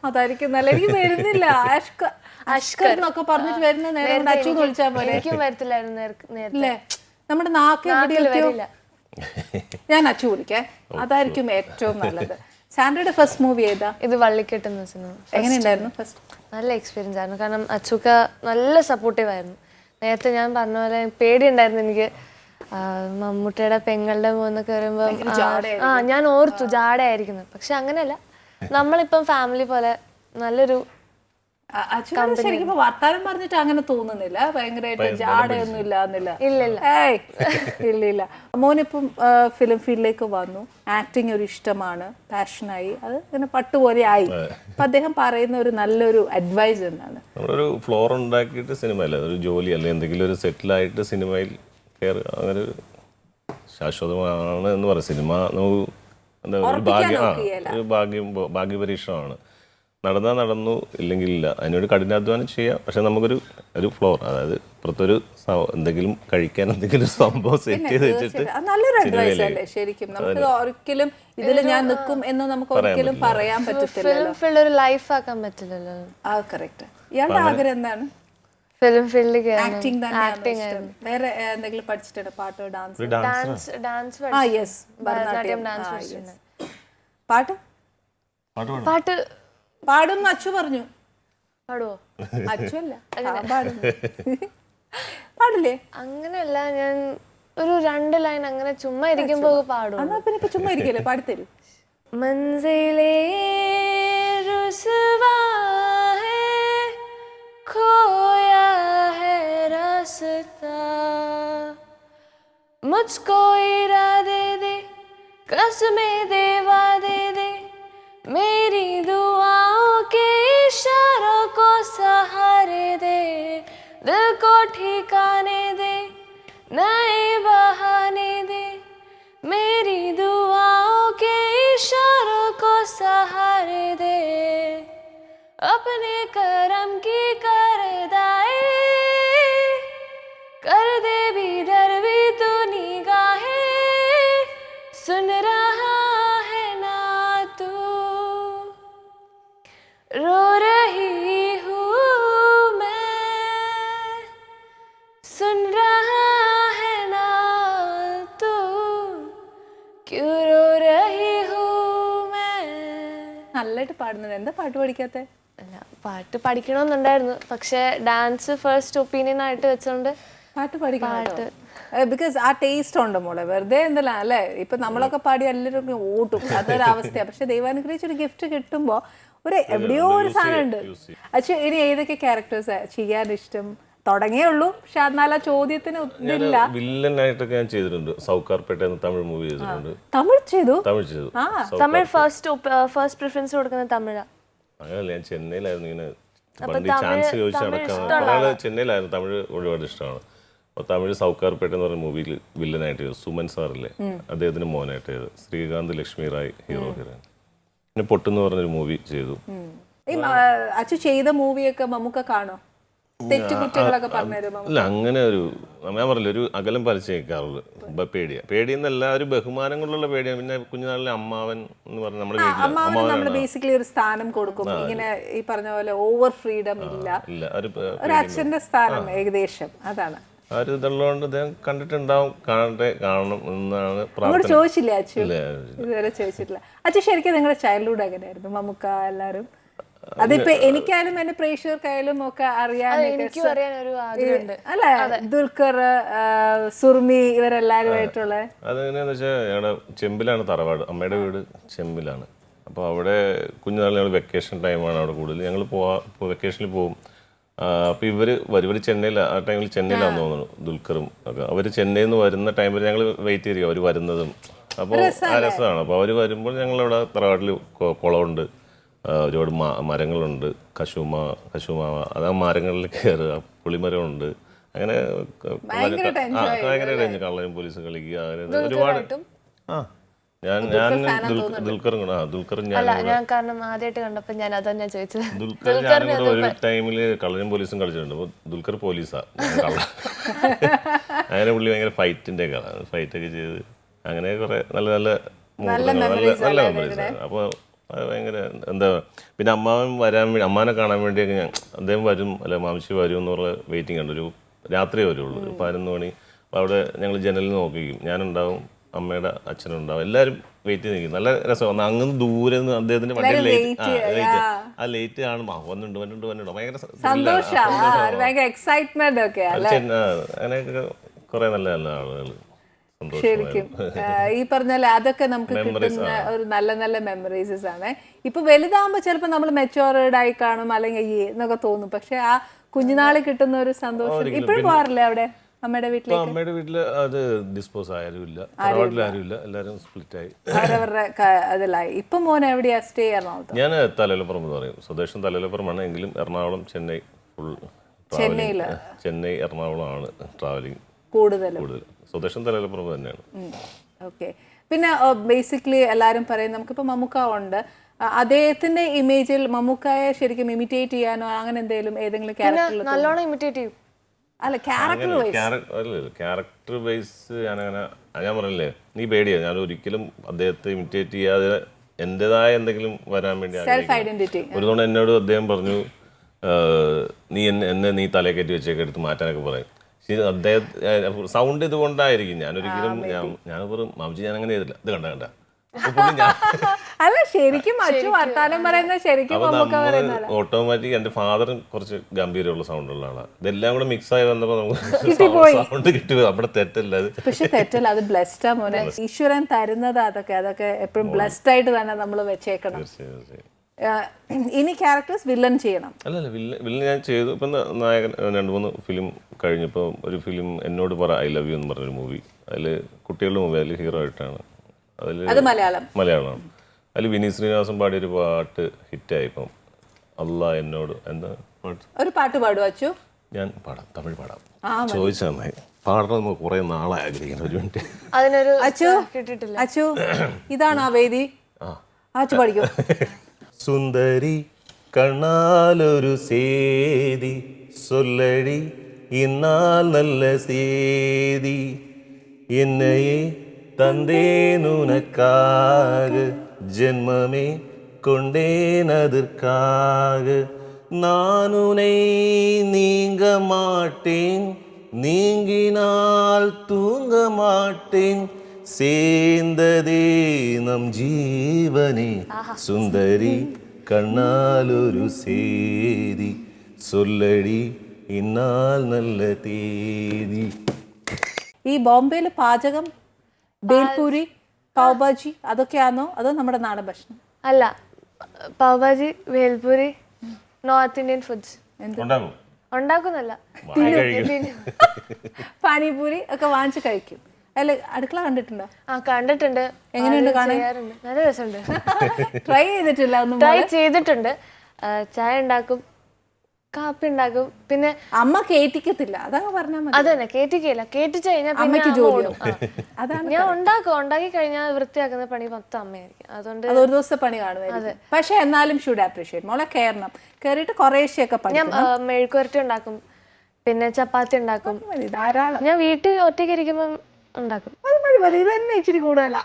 അതായിരിക്കും നല്ല. എനിക്ക് വരുന്നില്ല അഷ്കർ എന്നൊക്കെ പറഞ്ഞിട്ട് വരുന്ന നേരം അച്ചു എന്ന് വിളിച്ചാൽ പോലെ.
വരത്തില്ലായിരുന്നു.
നമ്മുടെ നാക്ക് എവിടെയോ ഞാൻ അച്ചു വിളിക്കേ, അതായിരിക്കും ഏറ്റവും നല്ലത്. സാൻഡ്രയുടെ ഫസ്റ്റ് മൂവി ഏതാ?
ഇത് വള്ളിക്കെട്ടുന്ന സിനിമ.
എങ്ങനെയുണ്ടായിരുന്നു ഫസ്റ്റ്?
നല്ല എക്സ്പീരിയൻസ് ആയിരുന്നു. കാരണം അച്ചുക്ക നല്ല സപ്പോർട്ടീവ് ആയിരുന്നു. നേരത്തെ ഞാൻ പറഞ്ഞ പോലെ പേടിയുണ്ടായിരുന്നു എനിക്ക്. മമ്മൂട്ടിയുടെ പെങ്ങളുടെ മോന്നൊക്കെ വരുമ്പോൾ ഞാൻ ഓർത്തു ജാടയായിരിക്കുന്നു. പക്ഷെ അങ്ങനെയല്ല, നമ്മളിപ്പം ഫാമിലി പോലെ നല്ലൊരു
ശരിക്കും വർത്താനം പറഞ്ഞിട്ട് അങ്ങനെ തോന്നുന്നില്ല, ഭയങ്കരമായിട്ട് ജാടയൊന്നും ഇല്ലാന്നില്ല. ഇല്ല. മോനിപ്പം ഫിലിം ഫീൽഡിലേക്ക് വന്നു, ആക്ടിങ് ഒരു ഇഷ്ടമാണ്, പാഷനായി, അത് ഇങ്ങനെ പട്ടുപോലെ ആയി. അപ്പൊ അദ്ദേഹം പറയുന്ന ഒരു നല്ലൊരു അഡ്വൈസ് എന്താണ്?
നമ്മളൊരു ഫ്ലോർ ഉണ്ടാക്കിയിട്ട് സിനിമയല്ല, ഒരു ജോലി അല്ലെ എന്തെങ്കിലും ഒരു സെറ്റിലായിട്ട് സിനിമയിൽ കയറി അങ്ങനെ ഒരു ശാശ്വതമാണ് എന്ന് പറയും. സിനിമ നമുക്ക് എന്താ ഒരു ഭാഗ്യപരീക്ഷണമാണ്. നടന്നാൽ നടന്നു, ഇല്ലെങ്കിൽ ഇല്ല. അതിനൊരു കഠിനാധ്വാനം ചെയ്യാം. പക്ഷെ നമുക്കൊരു ഫ്ലോർ, അതായത് പുറത്തൊരു എന്തെങ്കിലും കഴിക്കാൻ എന്തെങ്കിലും സംഭവം സെറ്റ് ചെയ്ത് വെച്ചിട്ട്
നല്ലൊരു അഡ്വൈസ് അല്ലേ ശരിക്കും. നമുക്ക് ഒരിക്കലും ഇതിൽ ഞാൻ നിൽക്കും എന്ന് നമുക്ക് ഒരിക്കലും പറയാൻ പറ്റത്തില്ല,
ഒരു ലൈഫ് ആക്കാൻ പറ്റില്ലല്ലോ.
ആ കറക്റ്റ്. ഇയാളുടെ ആഗ്രഹം എന്താണ്?
ഫിലിം ഫീൽഡിൽ
ആക്ടിംഗ് തന്നെയാണ്. വേറെ എന്തെങ്കിലും പഠിച്ചിട്ടുണ്ട്? പാട്ടോ ഡാൻസ്? ഭരതനാട്യം ഡാൻസ്. പാട്ട് പാടും അച്ചു പറഞ്ഞു.
പാടുവോ?
അച്ചു അല്ല, പാടില്ലേ?
അങ്ങനെയല്ല, ഞാൻ ഒരു 2 ലൈൻ അങ്ങനെ ചുമ്മാ ഇരിക്കുമ്പോ പാടും.
എന്നാ പിന്നെ ഇപ്പൊ ചുമ്മാ ഇരിക്കല്ലേ, പാടിത്തരൂ.
മൻസിലേ റുസ്വാ ഹൈ खोया है रास्ता मुझको इरादे दे कसमें दे वादे दे मेरी दुआओं के इशारों को सहारे दे दिल को ठिकाने दे नए बहाने दे मेरी दुआओं के इशारों को सहारे दे अपने करम की करदाए कर दे भी डर भी तू निगाहें सुन रहा है ना तू रो रही हूँ मैं सुन रहा है ना तू क्यों रो रही हूँ मैं.
നല്ലതായിട്ട് പാടുന്നുണ്ട്. എന്താ പാട്ട് പഠിക്കാത്തെ?
അല്ല, പാട്ട് പഠിക്കണമെന്നുണ്ടായിരുന്നു, പക്ഷെ ഡാൻസ് ഫസ്റ്റ് ഒപ്പീനിയൻ ആയിട്ട് വെച്ചോണ്ട്
പാട്ട് പഠിക്കണം. ബിക്കോസ് ആ ടേസ്റ്റ് ഉണ്ട് മോളെ, വെറുതെ എന്തല്ല അല്ലേ. ഇപ്പൊ നമ്മളൊക്കെ പാടി എല്ലാവരും ഓട്ടും, അതൊരവസ്ഥയാണ്. പക്ഷെ ദൈവാനുഗ്രഹിച്ച് ഒരു ഗിഫ്റ്റ് കിട്ടുമ്പോ ഒരു എവിടെയോ ഒരു സാധനം ഉണ്ട്. അച്ഛൻ ഇനി ഏതൊക്കെ ക്യാരക്ടേഴ്സ് ചെയ്യാൻ ഇഷ്ടം? തുടങ്ങിയേ ഉള്ളൂ, പക്ഷെ എന്നാൽ ആ ചോദ്യത്തിന് ഇല്ല.
വില്ലനായിട്ടൊക്കെ ഞാൻ ചെയ്തിട്ടുണ്ട്. സൗകാർപേട്ട എന്ന തമിഴ് മൂവി ചെയ്തിട്ടുണ്ട്.
തമിഴ് ചെയ്തു?
തമിഴ് ചെയ്തു.
തമിഴ് ഫസ്റ്റ് പ്രിഫറൻസ് കൊടുക്കുന്നത് തമിഴാ.
അങ്ങനല്ല, ഞാൻ ചെന്നൈയിലായിരുന്നു. ഇങ്ങനെ പണ്ട് ചാൻസ് ചോദിച്ച് നടക്കാൻ ചെന്നൈയിലായിരുന്നു. തമിഴ് ഒരുപാട് ഇഷ്ടമാണ്. അപ്പോൾ തമിഴ് സൗകാർപേട്ട എന്ന് പറഞ്ഞ മൂവിയിൽ വില്ലനായിട്ട് ചെയ്തു. സുമൻ സാറില്ലേ, അദ്ദേഹത്തിന് മോനായിട്ട് ചെയ്തു. ശ്രീകാന്ത് ലക്ഷ്മി റായ് ഹീറോയിൻ. പിന്നെ പൊട്ടെന്ന് പറഞ്ഞൊരു മൂവി ചെയ്തു.
അച്ഛൻ ചെയ്ത മൂവിയൊക്കെ മമ്മൂക്ക കാണോ? തെറ്റുകുറ്റങ്ങളൊക്കെ പറഞ്ഞുതരുമോ?
അല്ല, അങ്ങനെ ഒരു ഞാൻ പറഞ്ഞില്ല, ഒരു അകലം പാലിച്ച് നിൽക്കാറുള്ളൂ. പേടിയെന്നല്ല, ഒരു ബഹുമാനം കൊണ്ടുള്ള പേടിയാണ്. പിന്നെ കുഞ്ഞുനാളിലെ അമ്മാവൻ എന്ന് പറഞ്ഞ നമ്മുടെ വീട്ടിൽ
അമ്മാവന് നമ്മൾ ബേസിക്കലി ഒരു സ്ഥാനം കൊടുക്കും. ഇങ്ങനെ ഈ പറഞ്ഞ പോലെ ഓവർ ഫ്രീഡം ഇല്ല, ഒരു അച്ഛന്റെ സ്ഥാനം ഏകദേശം അതാണ്.
ആ ഒരു ഇതുള്ളതുകൊണ്ട് അദ്ദേഹം കണ്ടിട്ടുണ്ടാവും. കാണണം എന്നാണ് പ്രാർത്ഥന.
ചോദിച്ചില്ലേ അച്ഛൻ? ഇതുവരെ ചോദിച്ചിട്ടില്ല. അച്ഛൻ ശരിക്കും നിങ്ങളുടെ ചൈൽഡ്ഹുഡ് എങ്ങനെയായിരുന്നു? മമ്മൂക്ക എല്ലാവരും അതിപ്പോ എനിക്കായാലും എന്റെ പ്രേക്ഷകർക്കായാലും ഒക്കെ അറിയാനൊക്കെ അല്ലെ, ദുൽഖർ, സുർമി ഇവരെല്ലാരുമായിട്ടുള്ള.
അതെങ്ങനെയാന്ന് വെച്ചാൽ ഞങ്ങളുടെ ചെമ്പിലാണ് തറവാട്. അമ്മയുടെ വീട് ചെമ്പിലാണ്. അപ്പോൾ അവിടെ കുഞ്ഞുനാളിൽ ഞങ്ങൾ വെക്കേഷൻ ടൈമാണ് അവിടെ കൂടുതൽ ഞങ്ങൾ വെക്കേഷനിൽ പോകും. അപ്പോൾ ഇവർ ചെന്നൈയിൽ, ആ ടൈമിൽ ചെന്നൈയിലാണെന്ന് തോന്നുന്നു ദുൽഖറും ഒക്കെ. അവർ ചെന്നൈയിൽ നിന്ന് വരുന്ന ടൈമിൽ ഞങ്ങൾ വെയിറ്റ് ചെയ്തിരിക്കും അവർ വരുന്നതും. അപ്പോൾ ആ രസമാണ്. അപ്പോൾ അവർ വരുമ്പോൾ ഞങ്ങളവിടെ തറവാട്ടിൽ കുളമുണ്ട്, ഒരുപാട് മരങ്ങളുണ്ട്, കശുമാവ, അത് ആ മരങ്ങളിൽ കയറുക, പുളിമരമുണ്ട്. അങ്ങനെ ഭയങ്കര കള്ളനും പോലീസ് കളിക്കുക, അങ്ങനെ ഒരുപാട്. ദുൽഖറും
ഞാൻ കാരണം ആദ്യമായിട്ട് കണ്ടപ്പോൾ ഞാൻ അതന്നെ ചോദിച്ചത്.
ദുൽഖർ ഒരു ടൈമില് കള്ളനും പോലീസും കളിച്ചിട്ടുണ്ട്. അപ്പോൾ ദുൽഖർ പോലീസാ, കള്ള. അങ്ങനെ പുള്ളി ഭയങ്കര ഫൈറ്റൊക്കെ ചെയ്ത് അങ്ങനെ കുറെ നല്ല മെമ്മറീസ്. അപ്പോൾ അത് ഭയങ്കര എന്താ. പിന്നെ അമ്മാനെ കാണാൻ വേണ്ടിയൊക്കെ അദ്ദേഹം വരും, അല്ല മാംസി വരും എന്ന് പറഞ്ഞ വെയിറ്റിംഗ് ഉണ്ട്. ഒരു രാത്രിയേ വരുള്ളൂ, 11 മണി. അപ്പോൾ അവിടെ ഞങ്ങൾ ജനലിൽ നോക്കിക്കും. ഞാനുണ്ടാവും, അമ്മയുടെ അച്ഛനുണ്ടാവും, എല്ലാവരും വെയിറ്റ് ചെയ്ത് നിൽക്കും. നല്ല രസമാണ്. അങ്ങ് ദൂരെ നിന്ന് അദ്ദേഹത്തിന്റെ വണ്ടി ലേറ്റ് കാണുമ്പോ വന്നിട്ടുണ്ട് അങ്ങനെയൊക്കെ കുറെ നല്ല ആളുകൾ.
ശരിക്കും ഈ പറഞ്ഞാൽ അതൊക്കെ നമുക്ക് കിട്ടുന്ന ഒരു നല്ല മെമ്മറീസസ് ആണ്. ഇപ്പൊ വലുതാകുമ്പോ ചിലപ്പോ നമ്മൾ മെച്ചോർഡ് ആയി കാണും, അല്ലെങ്കിൽ എന്നൊക്കെ തോന്നും. പക്ഷെ ആ കുഞ്ഞുനാളിൽ കിട്ടുന്ന ഒരു സന്തോഷം ഇപ്പോഴും പോകാറില്ലേ അവിടെ അമ്മയുടെ വീട്ടിലേക്ക്?
അമ്മയുടെ വീട്ടില് അത് ഡിസ്പോസ് ആരുമില്ല, ആരുമില്ല, എല്ലാരും സ്പ്ലിറ്റ് ആയി,
അവരവരുടെ അതിലായി. ഇപ്പൊ മോൻ എവിടെയാ സ്റ്റേ? എറണാകുളത്ത്.
ഞാൻ തലയിലപ്പുറം എന്ന് പറയും. സ്വദേശം തലയിലപ്പുറമാണ്, എങ്കിലും എറണാകുളം, ചെന്നൈ ചെന്നൈ എറണാകുളം ആണ് ട്രാവലിംഗ് കൂടുതൽ. സ്വദേശം തലയിലപ്പുറം തന്നെയാണ്.
ഓക്കെ. പിന്നെ ബേസിക്കലി എല്ലാവരും പറയും നമുക്കിപ്പോൾ മമ്മൂക്ക ഉണ്ട്, അദ്ദേഹത്തിന്റെ ഇമേജിൽ മമ്മൂക്കയെ ശരിക്കും ഇമിറ്റേറ്റ് ചെയ്യാനോ അങ്ങനെ എന്തെങ്കിലും ഏതെങ്കിലും ക്യാരക്ടർ
നല്ലോണം ഇമിറ്റേറ്റ് ചെയ്യും?
അല്ല,
ക്യാരക്ടർ ബേസ് ഞാൻ പറഞ്ഞില്ലേ, നീ പേടിയാ. ഞാൻ ഒരിക്കലും അദ്ദേഹത്തെ ഇമിറ്റേറ്റ് ചെയ്യാതെ എന്റേതായ എന്തെങ്കിലും വരാൻ വേണ്ടി ഒരു തവണ എന്നോട് അദ്ദേഹം പറഞ്ഞു, നീ തലയെ കയറ്റി വെച്ചേക്ക് എടുത്ത് മാറ്റാനൊക്കെ പറയും. അദ്ദേഹം സൗണ്ട് ഇതുകൊണ്ടായിരിക്കും. ഞാനൊരിക്കലും ഞാൻ പറയും മാംജി ഞാൻ അങ്ങനെ ചെയ്തില്ല, ഇത് കണ്ട
അല്ല ശരിക്കും വർത്താനം പറയുന്നത് ശരിക്കും
ഓട്ടോമാറ്റിക്. എന്റെ ഫാദറും കുറച്ച് ഗംഭീരമുള്ള സൗണ്ടുള്ള ആളാണ്. ഇതെല്ലാം കൂടെ മിക്സ് ആയി വന്നപ്പോ നമുക്ക് സൗണ്ട് കിട്ടുക. അവിടെ തെറ്റല്ല അത്,
പക്ഷെ തെറ്റല്ല, അത് ബ്ലെസ്ഡാ മോനെ. ഈശ്വരൻ തരുന്നത് അതൊക്കെ എപ്പോഴും ബ്ലെസ്ഡ് ആയിട്ട് തന്നെ നമ്മൾ വെച്ചേക്കണം. ഇനി ക്യാരക്ടേഴ്സ് വില്ലൻ ചെയ്യണം?
അല്ലല്ല, വില്ലൻ ഞാൻ ചെയ്തു. ഇപ്പം നായകൻ 2-3 ഫിലിം കഴിഞ്ഞപ്പോൾ ഒരു ഫിലിം എന്നോട് പറ ഐ ലവ് യു എന്ന് പറഞ്ഞൊരു മൂവി. അതിൽ കുട്ടികളുടെ മൂവി, അതിൽ ഹീറോ ആയിട്ടാണ്.
അത് മലയാളമാണ്.
അതിൽ വിനീത് ശ്രീനിവാസൻ പാടിയൊരു പാട്ട് ഹിറ്റായി. ഇപ്പം അല്ലാ എന്നോട് എന്താ പാട്ട്,
ഒരു പാട്ട് പാടുവോ അച്ചു?
ഞാൻ പാടാം, തമിഴ് പാടാം. ചോദിച്ചാൽ നന്നായി പാടണം, കുറെ നാളെ ആഗ്രഹിക്കണം. ഒരു മിനിറ്റ്.
അതിനൊരു
അച്ചു ഇതാണ് ആ വേദി. അച്ചു പഠിക്കും.
സുന്ദരി കണ്ണാലൊരു സേതി சொல்லடி இந்நாள் நல்ல சேதி என்னையே தந்தேன் உனக்காக ஜென்மமே கொண்டேன் அதற்காக நான் உன்னை நீங்க மாட்டேன் நீங்கினால் தூங்க மாட்டேன் சேர்ந்ததே நம் ஜீவனே സുന്ദരി കണ്ണാലൊരു സേതി സൊല്ലടി ഇന്നാൽ നല്ല തീയതി.
ഈ ബോംബെയിൽ പാചകം ബേൽപൂരി പാവ്ഭാജി അതൊക്കെയാണോ അതോ നമ്മുടെ നാടൻ ഭക്ഷണം?
അല്ല, പാവ്ഭാജി, ഭേൽപൂരി, നോർത്ത് ഇന്ത്യൻ ഫുഡ്സ്
ഉണ്ടാകും.
ഉണ്ടാക്കുന്നല്ല,
പാനിപൂരി ഒക്കെ വാങ്ങിച്ച് കഴിക്കും അല്ല? അടുക്കള കണ്ടിട്ടുണ്ടോ?
ആ കണ്ടിട്ടുണ്ട്.
എങ്ങനെയുണ്ട് കാണാൻ?
ചെയ്യാറുണ്ട്, നല്ല രസമുണ്ട്.
ട്രൈ ചെയ്തിട്ടില്ല ഒന്നും?
ട്രൈ ചെയ്തിട്ടുണ്ട്. ചായ ഉണ്ടാക്കും, കാപ്പി ഉണ്ടാക്കും. പിന്നെ
അമ്മ കേറ്റിക്കത്തില്ല, അതങ്ങ് പറഞ്ഞാൽ മതി.
അത് തന്നെ, കേറ്റിക്കയില്ല. കേറ്റിച്ച് കഴിഞ്ഞാൽ
അമ്മയ്ക്ക് ജോലിയാവും.
അതാണ് ഞാൻ ഉണ്ടാക്കി കഴിഞ്ഞാൽ വൃത്തിയാക്കുന്ന പണി മൊത്തം അമ്മയായിരിക്കും. അതുകൊണ്ട്
അത് ഒരു ദിവസത്തെ പണി കാണുമായിരിക്കും. പക്ഷെ എന്നാലും ഷുഡ് അപ്രീഷിയേറ്റ്. മോളെ കയറണം, കയറിയിട്ട് കുറേശ്ശെയൊക്കെ
ഞാൻ മെഴുക്കുവരട്ടി ഉണ്ടാക്കും, പിന്നെ ചപ്പാത്തി ഉണ്ടാക്കും.
ധാരാളം.
ഞാൻ വീട്ടിൽ ഒറ്റയ്ക്ക് ഇരിക്കുമ്പം ഉണ്ടാക്കും.
അത് മതി മതി, ഇത് തന്നെ ഇച്ചിരി കൂടുതലാ.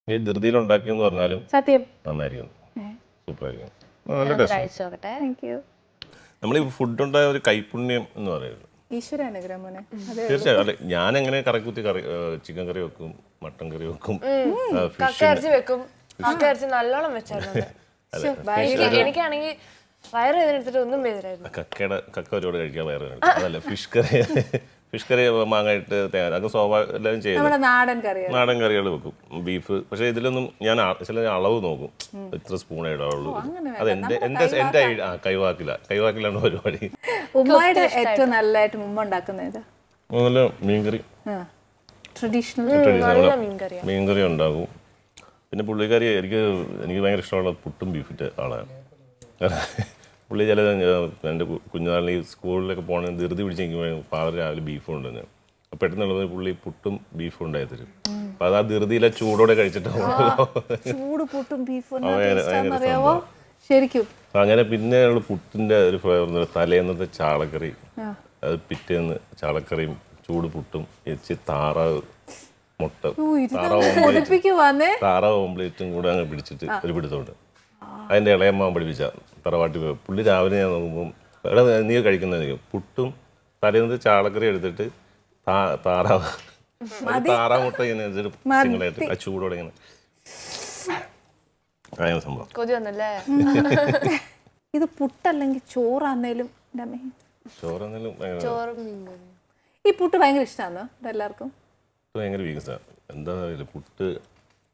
ഈ ധൃതിയിൽ ഉണ്ടാക്കിയെന്ന് പറഞ്ഞാലും
സത്യം
നന്നായിരിക്കും, സൂപ്പറായിരിക്കും, നല്ല ടേസ്റ്റ്.
കഴിച്ചു നോക്കട്ടെ.
Thank you.
നമ്മൾ ഈ ഫുഡ് ഉണ്ടായ ഒരു കൈപുണ്യം എന്ന് പറയുന്നത്
ഈശ്വര അനുഗ്രഹം മോനെ. അതെ,
തീർച്ചയായും. അല്ലെ, ഞാൻ എങ്ങനെ കറിക്കുത്തി കറി ചിക്കൻ കറി വെക്കും, മട്ടൻ കറി വെക്കും,
കക്കയിറച്ചി വെക്കും. കക്കയിറച്ചി നല്ലോണം വെച്ചായിരുന്നു. എനിക്കാണെങ്കിൽ വയറ് വേദനെടുത്തിട്ട് ഒന്നും വേദനായിരുന്നു.
കക്ക ഒരുപാട് കഴിക്കാൻ വയറ് അതല്ല. ഫിഷ് കറി മാങ്ങയിട്ട് തേങ്ങ അതൊക്കെ സ്വാഭാവികം എല്ലാവരും ചെയ്യും.
നമ്മുടെ നാടൻ കറി,
നാടൻ കറികൾ വെക്കും, ബീഫ്. പക്ഷെ ഇതിലൊന്നും ഞാൻ ചില അളവ് നോക്കും, ഇത്ര സ്പൂണേ ഇടാവുള്ളൂ. അത് എന്റെ കൈവാക്കിലാണ് പരിപാടി.
ഉമ്മയുടെ ഏറ്റവും നല്ലതായിട്ട് ഉമ്മ ഉണ്ടാക്കുന്നത്
അതുപോലെ മീൻകറി,
ട്രഡീഷണൽ
മീൻകറി ഉണ്ടാകും. പിന്നെ പുള്ളിക്കറി എനിക്ക് ഭയങ്കര ഇഷ്ടമുള്ള പുട്ടും ബീഫിൻ്റെ ആളാണ്. പുള്ളി ചില എൻ്റെ കുഞ്ഞുനാളിൽ ഈ സ്കൂളിലൊക്കെ പോകണമെങ്കിൽ ധൃതി പിടിച്ച് നിൽക്കുമ്പോൾ ഫാദർ രാവിലെ ബീഫ് കൊണ്ടുവന്നു. അപ്പോൾ പെട്ടെന്നുള്ളത് പുള്ളി പുട്ടും ബീഫും ഉണ്ടായി തരും. അപ്പം അത് ആ ധൃതിയിലെ ചൂടോടെ കഴിച്ചിട്ട്
ചൂട് പുട്ടും ബീഫും അറിയാവോ ശരിക്കും.
അങ്ങനെ പിന്നെ പുട്ടിൻ്റെ ഒരു ഫ്ലേവർ, തലേന്നത്തെ ചാളക്കറി, അത് പിറ്റേന്ന് ചാളക്കറിയും ചൂട് പുട്ടും ഇച്ചിരി താറാവ് മുട്ട, താറാവ് ഓംപ്ലേറ്റും കൂടെ അങ്ങ് പിടിച്ചിട്ട് ഒരു പിടുത്തമുണ്ട്. അതിൻ്റെ ഇളയമ്മാൻ പഠിപ്പിച്ച തറവാട്ടിൽ പോയി പുള്ളി രാവിലെ ഞാൻ നോക്കുമ്പം എവിടെ നീ കഴിക്കുന്നത് പുട്ടും തലേന്ന് ചാളക്കറി എടുത്തിട്ട് താറാവ് മുട്ട ഇങ്ങനെ സിംഗിളായിട്ട് ആ ചൂടോടെ ഇങ്ങനെ അങ്ങനെ സംഭവം.
ഇത് പുട്ടല്ലെങ്കിൽ ചോറാന്നേലും ഈ പുട്ട് ഭയങ്കര ഇഷ്ടമാണോ എല്ലാവർക്കും?
ഭയങ്കര വീക്സാണ്. എന്താണെന്ന് അറിയില്ല, പുട്ട്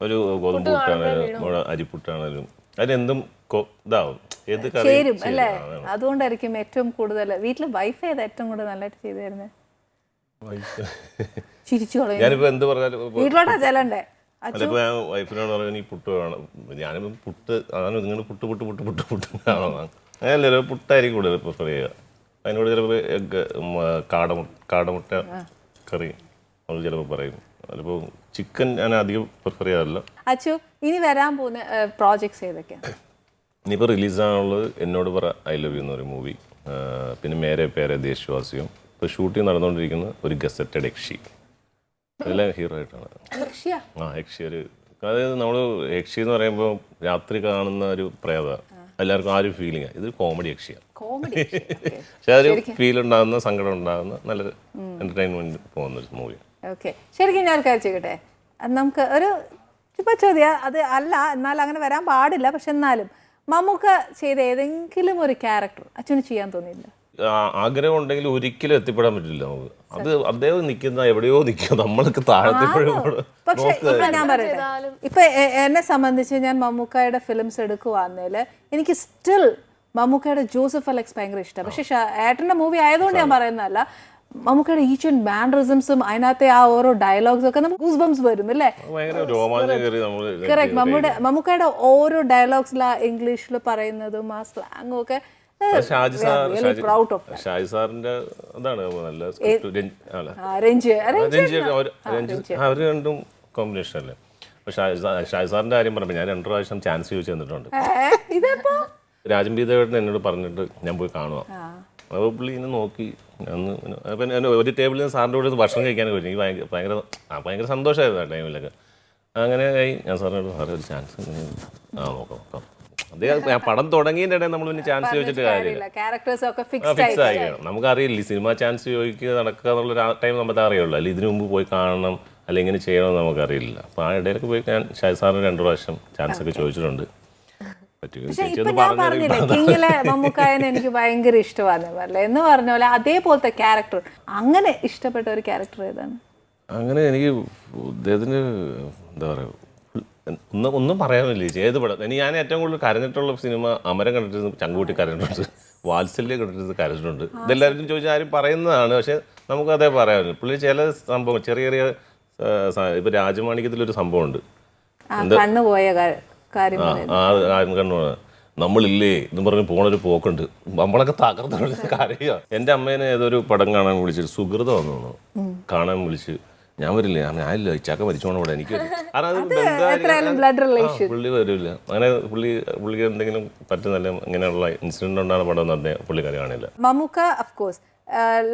ഒരു ഗോതമ്പ് പുട്ടാണേലും അരിപ്പുട്ടാണേലും അതിനെന്തും ഇതാവും, ഏത്
ചേരും അല്ലേ? അതുകൊണ്ടായിരിക്കും ഏറ്റവും കൂടുതൽ. വീട്ടിൽ വൈഫ് ഏതാ ഏറ്റവും കൂടുതൽ നല്ലതായിട്ട് ചെയ്തു തരുന്നത്? ചിരിച്ചു
ഞാനിപ്പോ എന്ത് പറഞ്ഞാലും
വീട്ടിലോട്ടാ ചെല്ലണ്ടേ?
അതിപ്പോ ഞാൻ വൈഫിനോട് പറഞ്ഞു ഈ പുട്ട് വേണം, ഞാനിപ്പോ പുട്ട് അതാണ് നിങ്ങൾ പുട്ട് ആണോ അങ്ങനല്ലോ, പുട്ടായിരിക്കും കൂടുതൽ പ്രിഫർ ചെയ്യുക. അതിനോട് ചിലപ്പോൾ എഗ്ഗ് കാടമുട്ട കറി അത് ചിലപ്പോൾ പറയും. അതിപ്പോൾ ചിക്കൻ ഞാൻ അധികം പ്രിഫർ ചെയ്യാറില്ല.
അച്ചു, ഇനി വരാൻ പോകുന്ന പ്രോജക്ട്സ് ഏതൊക്കെയാണ്?
ഇനിയിപ്പോൾ റിലീസാണുള്ളത് എന്നോട് പറ ഐ ലവ് യു എന്നൊരു മൂവി, പിന്നെ മേരെ പേരെ ദേശവാസിയും. ഇപ്പോൾ ഷൂട്ടിംഗ് നടന്നുകൊണ്ടിരിക്കുന്ന ഒരു ഗസറ്റഡ് യക്ഷി, അതെല്ലാം ഹീറോ ആയിട്ടാണ്. യക്ഷി ഒരു, അതായത് നമ്മൾ യക്ഷി എന്ന് പറയുമ്പോൾ രാത്രി കാണുന്ന ഒരു പ്രേത, എല്ലാവർക്കും ആ ഒരു ഫീലിംഗ്. ഇതൊരു കോമഡി യക്ഷിയാണ്. പക്ഷെ അതൊരു ഫീൽ ഉണ്ടാകുന്ന, സങ്കടം ഉണ്ടാകുന്ന, നല്ലൊരു എന്റർടൈൻമെന്റ് പോകുന്ന ഒരു മൂവി.
ഓക്കെ, ശരിക്കും ഞാൻ കഴിച്ചോട്ടെ. നമുക്ക് ഒരു ചോദ്യം, അത് അല്ല എന്നാൽ അങ്ങനെ വരാൻ പാടില്ല, പക്ഷെ എന്നാലും മമ്മൂക്ക ചെയ്ത ഏതെങ്കിലും ഒരു ക്യാരക്ടർ അച്ഛന് ചെയ്യാൻ തോന്നിയില്ല?
ആഗ്രഹം ഉണ്ടെങ്കിൽ ഒരിക്കലും എത്തിപ്പെടാൻ പറ്റില്ല നമുക്ക്. അത് അദ്ദേഹം നിൽക്കുന്ന എവിടെയോ നിൽക്കുക, നമ്മൾക്ക് താഴത്തെപ്പോഴും.
പക്ഷെ ഞാൻ പറയട്ടെ, ഇപ്പൊ എന്നെ സംബന്ധിച്ച് ഞാൻ മമ്മൂക്കയുടെ ഫിലിംസ് എടുക്കുവാന്നേല് എനിക്ക് സ്റ്റിൽ മമ്മൂക്കയുടെ ജോസഫ് അലക്സ് ഭയങ്കര ഇഷ്ടമാണ്. പക്ഷെ ഏട്ടന്റെ മൂവി ആയതുകൊണ്ട് ഞാൻ പറയുന്നതല്ല, മമ്മൂക്കയുടെ ഈച്ച് ആൻഡ് മാനറിസംസും അതിനകത്തെ ആ ഓരോ ഡയലോഗ്സും ഒക്കെ നമുക്ക് ഗൂസ് ബംസ് വരും അല്ലേ? കറക്റ്റ്. മമ്മൂക്കയുടെ ഓരോ ഡയലോഗ്സിൽ ആ ഇംഗ്ലീഷിൽ പറയുന്നതും ആ സ്ലാങ്ങും ഒക്കെ
Shaji sir
really proud of
Shaji സാറിന്റെ അതാണ് നല്ല സ്ക്രിപ്റ്റ് അവർ രണ്ടും കോമ്പിനേഷൻ അല്ലേ. അപ്പോൾ ഷാജി സാറിന്റെ കാര്യം പറഞ്ഞപ്പോൾ ഞാൻ 2 പ്രാവശ്യം ചാൻസ് ചോദിച്ചു തന്നിട്ടുണ്ട്. രാജംബീദേവേട്ടൻ എന്നോട് പറഞ്ഞിട്ട് ഞാൻ പോയി കാണുക. അപ്പോൾ പുള്ളി ഇന്ന് നോക്കി അപ്പം ഒരു ടേബിളിൽ നിന്ന് സാറിൻ്റെ കൂടെ ഭക്ഷണം കഴിക്കാനൊക്കെ പറ്റും. എനിക്ക് ഭയങ്കര സന്തോഷമായിരുന്നു ആ ടൈമിലൊക്കെ. അങ്ങനെ ഞാൻ സാറിനോട് സാറേ ഒരു ചാൻസ് നോക്കാം. അതേ ഞാൻ പടം തുടങ്ങിയതിൻ്റെ ഇടയിൽ നമ്മൾ പിന്നെ ചാൻസ് ചോദിച്ചിട്ട് കാര്യമില്ല. ഫിക്സ് ആയി കാണും. നമുക്കറിയില്ല ഈ സിനിമ ചാൻസ് ചോദിക്കുക നടക്കുക എന്നുള്ള ടൈം നമുക്ക് അറിയുള്ളൂ. അല്ലെങ്കിൽ ഇതിനു മുമ്പ് പോയി കാണണം അല്ലെങ്കിൽ ഇങ്ങനെ ചെയ്യണമെന്ന് നമുക്കറിയില്ല. അപ്പോൾ ആ ഇടയിലൊക്കെ പോയി ഞാൻ ഷാജി സാറിന് 2 പ്രാവശ്യം ചാൻസ് ഒക്കെ ചോദിച്ചിട്ടുണ്ട്.
മമ്മൂക്കായനെ എനിക്ക് ഭയങ്കര ഇഷ്ടമാണ് എന്ന് പറഞ്ഞ പോലെ അതേപോലത്തെ ക്യാരക്ടർ അങ്ങനെ ഇഷ്ടപ്പെട്ട ഒരു ക്യാരക്ടർ ഏതാണ്?
അങ്ങനെ എനിക്ക് അദ്ദേഹത്തിന് എന്താ പറയുക ഒന്നും പറയാനില്ല ചേച്ചി. ഏത് പടം ഞാൻ ഏറ്റവും കൂടുതൽ കരഞ്ഞിട്ടുള്ള സിനിമ അമരം കണ്ടിട്ട് ചങ്കൂട്ടി കരഞ്ഞിട്ടുണ്ട്, വാത്സല്യം കണ്ടിട്ട് കരഞ്ഞിട്ടുണ്ട്. ഇതെല്ലാവരും ചോദിച്ചാൽ ആരും പറയുന്നതാണ്. പക്ഷെ നമുക്കതേ പറയാനുള്ളൂ. പുള്ളി ചില സംഭവം ചെറിയ ചെറിയ ഇപ്പം രാജമാണിക്യത്തിലൊരു സംഭവമുണ്ട്,
കണ്ണുപോയ കാര്യം
കണ്ണു നമ്മളില്ലേ എന്ന് പറഞ്ഞ് പോണൊരു പോക്കുണ്ട്. നമ്മളൊക്കെ തകർത്ത് കരയുക. എൻ്റെ അമ്മേനെ ഏതൊരു പടം കാണാൻ വിളിച്ചിട്ട് സുഹൃതം വന്നു തോന്നുന്നു കാണാൻ വിളിച്ച്. ഞാൻ വരില്ല, ഞാനില്ല, ചക്ക മരിച്ചോണം ഇവിടെ എനിക്ക് പുള്ളി വരില്ല. അങ്ങനെ പുള്ളിക്ക് എന്തെങ്കിലും പറ്റുന്നില്ല, ഇങ്ങനെയുള്ള ഇൻസിഡന്റ് ഉണ്ടാകുന്ന പടം തന്നെ പുള്ളിക്കാരി കാണില്ല.
മമ്മൂക്ക ഓഫ്കോഴ്സ്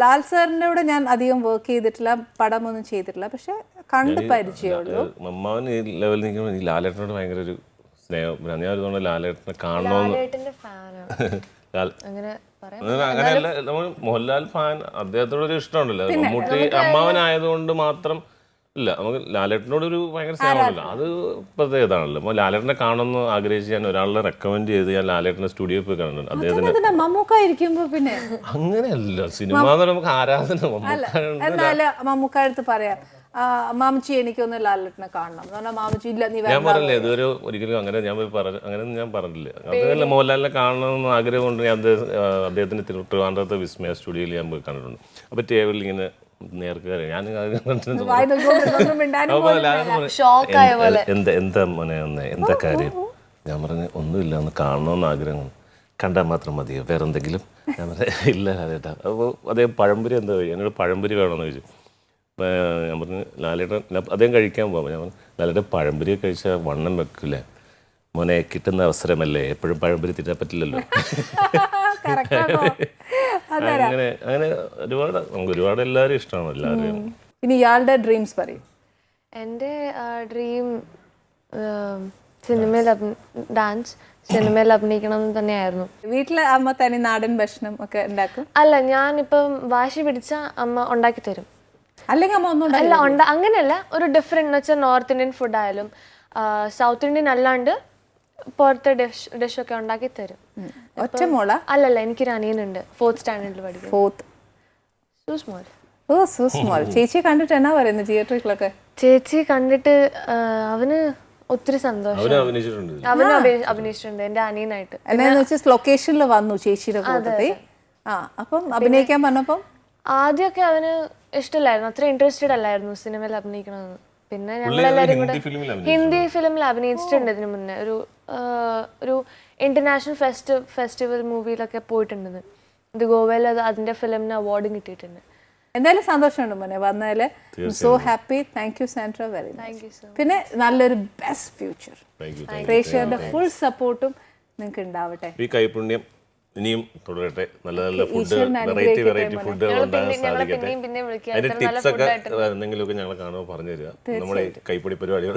ലാൽ സാറിൻ്റെ കൂടെ ഞാൻ അധികം വർക്ക് ചെയ്തിട്ടില്ല, പടമൊന്നും ചെയ്തിട്ടില്ല, പക്ഷെ കണ്ട് പരിചയമുള്ളൂ.
മമ്മാവൻ ഈ ലെവലിൽ നിൽക്കുമ്പോൾ ഈ ലാലേട്ടനോട് ഭയങ്കര ഒരു സ്നേഹം. ഞാൻ ഒരു ലാലേട്ടനെ കാണണമെന്ന് അങ്ങനെയല്ല, നമ്മൾ മോഹൻലാൽ ഫാൻ അദ്ദേഹത്തോടൊരു ഇഷ്ടമുണ്ടല്ലോ. മമ്മൂട്ടി അമ്മാവനായതുകൊണ്ട് മാത്രം ഇല്ല, നമുക്ക് ലാലേട്ടനോടൊരു ഭയങ്കര സ്നേഹമുണ്ടല്ലോ. അത് പ്രത്യേകതാണല്ലോ. അപ്പോൾ ലാലേട്ടനെ കാണുമെന്ന് ആഗ്രഹിച്ച് ഞാൻ ഒരാളെ റെക്കമെൻഡ് ചെയ്ത് ഞാൻ ലാലേട്ടനെ സ്റ്റുഡിയോയിൽ പോയി കാണുന്നുണ്ട്. അദ്ദേഹത്തിന്
മമ്മൂക്കായിരിക്കുമ്പോ പിന്നെ
അങ്ങനെയല്ല, സിനിമ നമുക്ക് ആരാധന.
മമ്മൂക്ക അടുത്ത് പറയാം, മാമച്ചി എനിക്കൊന്ന് ലാലേട്ടനെ കാണണം. മാമച്ചി ഇല്ല നീ
ഞാൻ പറഞ്ഞില്ലേ ഇതുവരെ ഒരിക്കലും അങ്ങനെ അങ്ങനെയൊന്നും ഞാൻ പറഞ്ഞില്ല. അതല്ല, മോഹൻലാലിനെ കാണണമെന്ന് ആഗ്രഹം കൊണ്ട് ഞാൻ അദ്ദേഹത്തിന്റെ ട്രിവാൻഡ്രത്തെ വിസ്മയ സ്റ്റുഡിയോയിൽ ഞാൻ പോയി കണ്ടിട്ടുണ്ട്. അപ്പോൾ ടേബിളിൽ ഇങ്ങനെ നേർക്ക് ഞാൻ എന്താ മോനെ ഒന്ന് എന്താ കാര്യം? ഞാൻ പറഞ്ഞു ഒന്നുമില്ല, ഒന്ന് കാണണമെന്ന് ആഗ്രഹം, കണ്ടാൽ മാത്രം മതിയോ, വേറെ എന്തെങ്കിലും? ഞാൻ പറഞ്ഞു ഇല്ല ലാലേട്ടാ. അപ്പോൾ അദ്ദേഹം പഴംപൊരി എന്താ കഴിയും, എന്നോട് പഴംപൊരി വേണമെന്ന് ചോദിച്ചു. ഞാൻ പറഞ്ഞു ലാലേട്ടൻ അദ്ദേഹം കഴിക്കാൻ പോകാം. ഞാൻ പറഞ്ഞു ലാലേട്ടൻ പഴംപൊരി കഴിച്ചാൽ വണ്ണം വെക്കില്ലേ മോനെ, കിട്ടുന്ന അവസരമല്ലേ, എപ്പോഴും പഴംപൊരി തിന്നാൻ പറ്റില്ലല്ലോ. അങ്ങനെ അങ്ങനെ ഒരുപാട് നമുക്ക് ഒരുപാട് എല്ലാവരും ഇഷ്ടമാണ് എല്ലാവരെയും.
ഇനി ഇയാളുടെ ഡ്രീംസ് പറയും.
എൻ്റെ ഡ്രീം സിനിമയിൽ ഡാൻസ്, സിനിമയിൽ അഭിനയിക്കണം എന്ന് തന്നെയായിരുന്നു.
വീട്ടിലെ അമ്മ തനി നാടൻ ഭക്ഷണം ഒക്കെ ഉണ്ടാക്കും?
അല്ല, ഞാനിപ്പം വാശി പിടിച്ച അമ്മ ഉണ്ടാക്കി തരും.
അല്ലെങ്കിൽ അമ്മ ഒന്നും
അല്ല അങ്ങനെയല്ല, ഒരു ഡിഫറെന്റ് എന്ന് വെച്ചാൽ നോർത്ത് ഇന്ത്യൻ ഫുഡ് ആയാലും സൗത്ത് ഇന്ത്യൻ അല്ലാണ്ട് പുറത്തെ ഡിഷൊക്കെ ഉണ്ടാക്കി തരും.
ഒറ്റ മോള?
അല്ലല്ല, എനിക്കൊരു അനിയനുണ്ട്, 4th സ്റ്റാൻഡേർഡിൽ പഠിക്കും.
So small. ചേച്ചി കണ്ടിട്ട് എന്നാ പറയുന്നത് തിയേറ്ററിലൊക്കെ?
ചേച്ചി കണ്ടിട്ട് അവന് ഒത്തിരി സന്തോഷം. അവന് അഭിനയിച്ചിട്ടുണ്ട് എൻ്റെ അനിയനായിട്ട്.
എന്നാന്ന് വെച്ചാൽ ലൊക്കേഷനിൽ വന്നു ചേച്ചിയുടെ കൂട്ടത്തിൽ. അപ്പം അഭിനയിക്കാൻ പറഞ്ഞപ്പം
ആദ്യമൊക്കെ അവന് ഇഷ്ടമില്ലായിരുന്നു, അത്ര ഇൻട്രസ്റ്റഡ് അല്ലായിരുന്നു സിനിമയിൽ അഭിനയിക്കണമെന്ന്. പിന്നെ ഞങ്ങളെല്ലാവരും കൂടെ ഹിന്ദി ഫിലിമിൽ അഭിനയിച്ചിട്ടുണ്ട് ഇതിനു മുന്നേ. ഒരു ഇന്റർനാഷണൽ ഫെസ്റ്റിവൽ മൂവിയിലൊക്കെ പോയിട്ടുണ്ട്. ഇത് ഗോവയിൽ അതിന്റെ ഫിലിമിന് അവാർഡും കിട്ടിയിട്ടുണ്ട്.
എന്തായാലും സന്തോഷമുണ്ട് മോനെ വന്നതിൽ. So happy. Thank you Sandra, very much. പിന്നെ നല്ലൊരു ബെസ്റ്റ് ഫ്യൂച്ചർ, പ്രേക്ഷകരുടെ ഫുൾ സപ്പോർട്ടും നിങ്ങൾക്ക് ഉണ്ടാവട്ടെ.
ഈ കൈപുണ്യം ഇനിയും തുടരട്ടെ. നല്ല നല്ല ഫുഡ്, വെറൈറ്റി ഫുഡുകൾ ഉണ്ടാകാൻ സാധിക്കട്ടെ. അതിന്റെ ടിപ്സ് ഒക്കെ എന്തെങ്കിലുമൊക്കെ ഞങ്ങളെ കാണുമ്പോൾ പറഞ്ഞു തരിക, നമ്മുടെ കൈപ്പൊടി പരിപാടികൾ.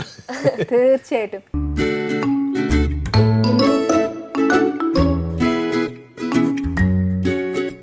തീർച്ചയായിട്ടും.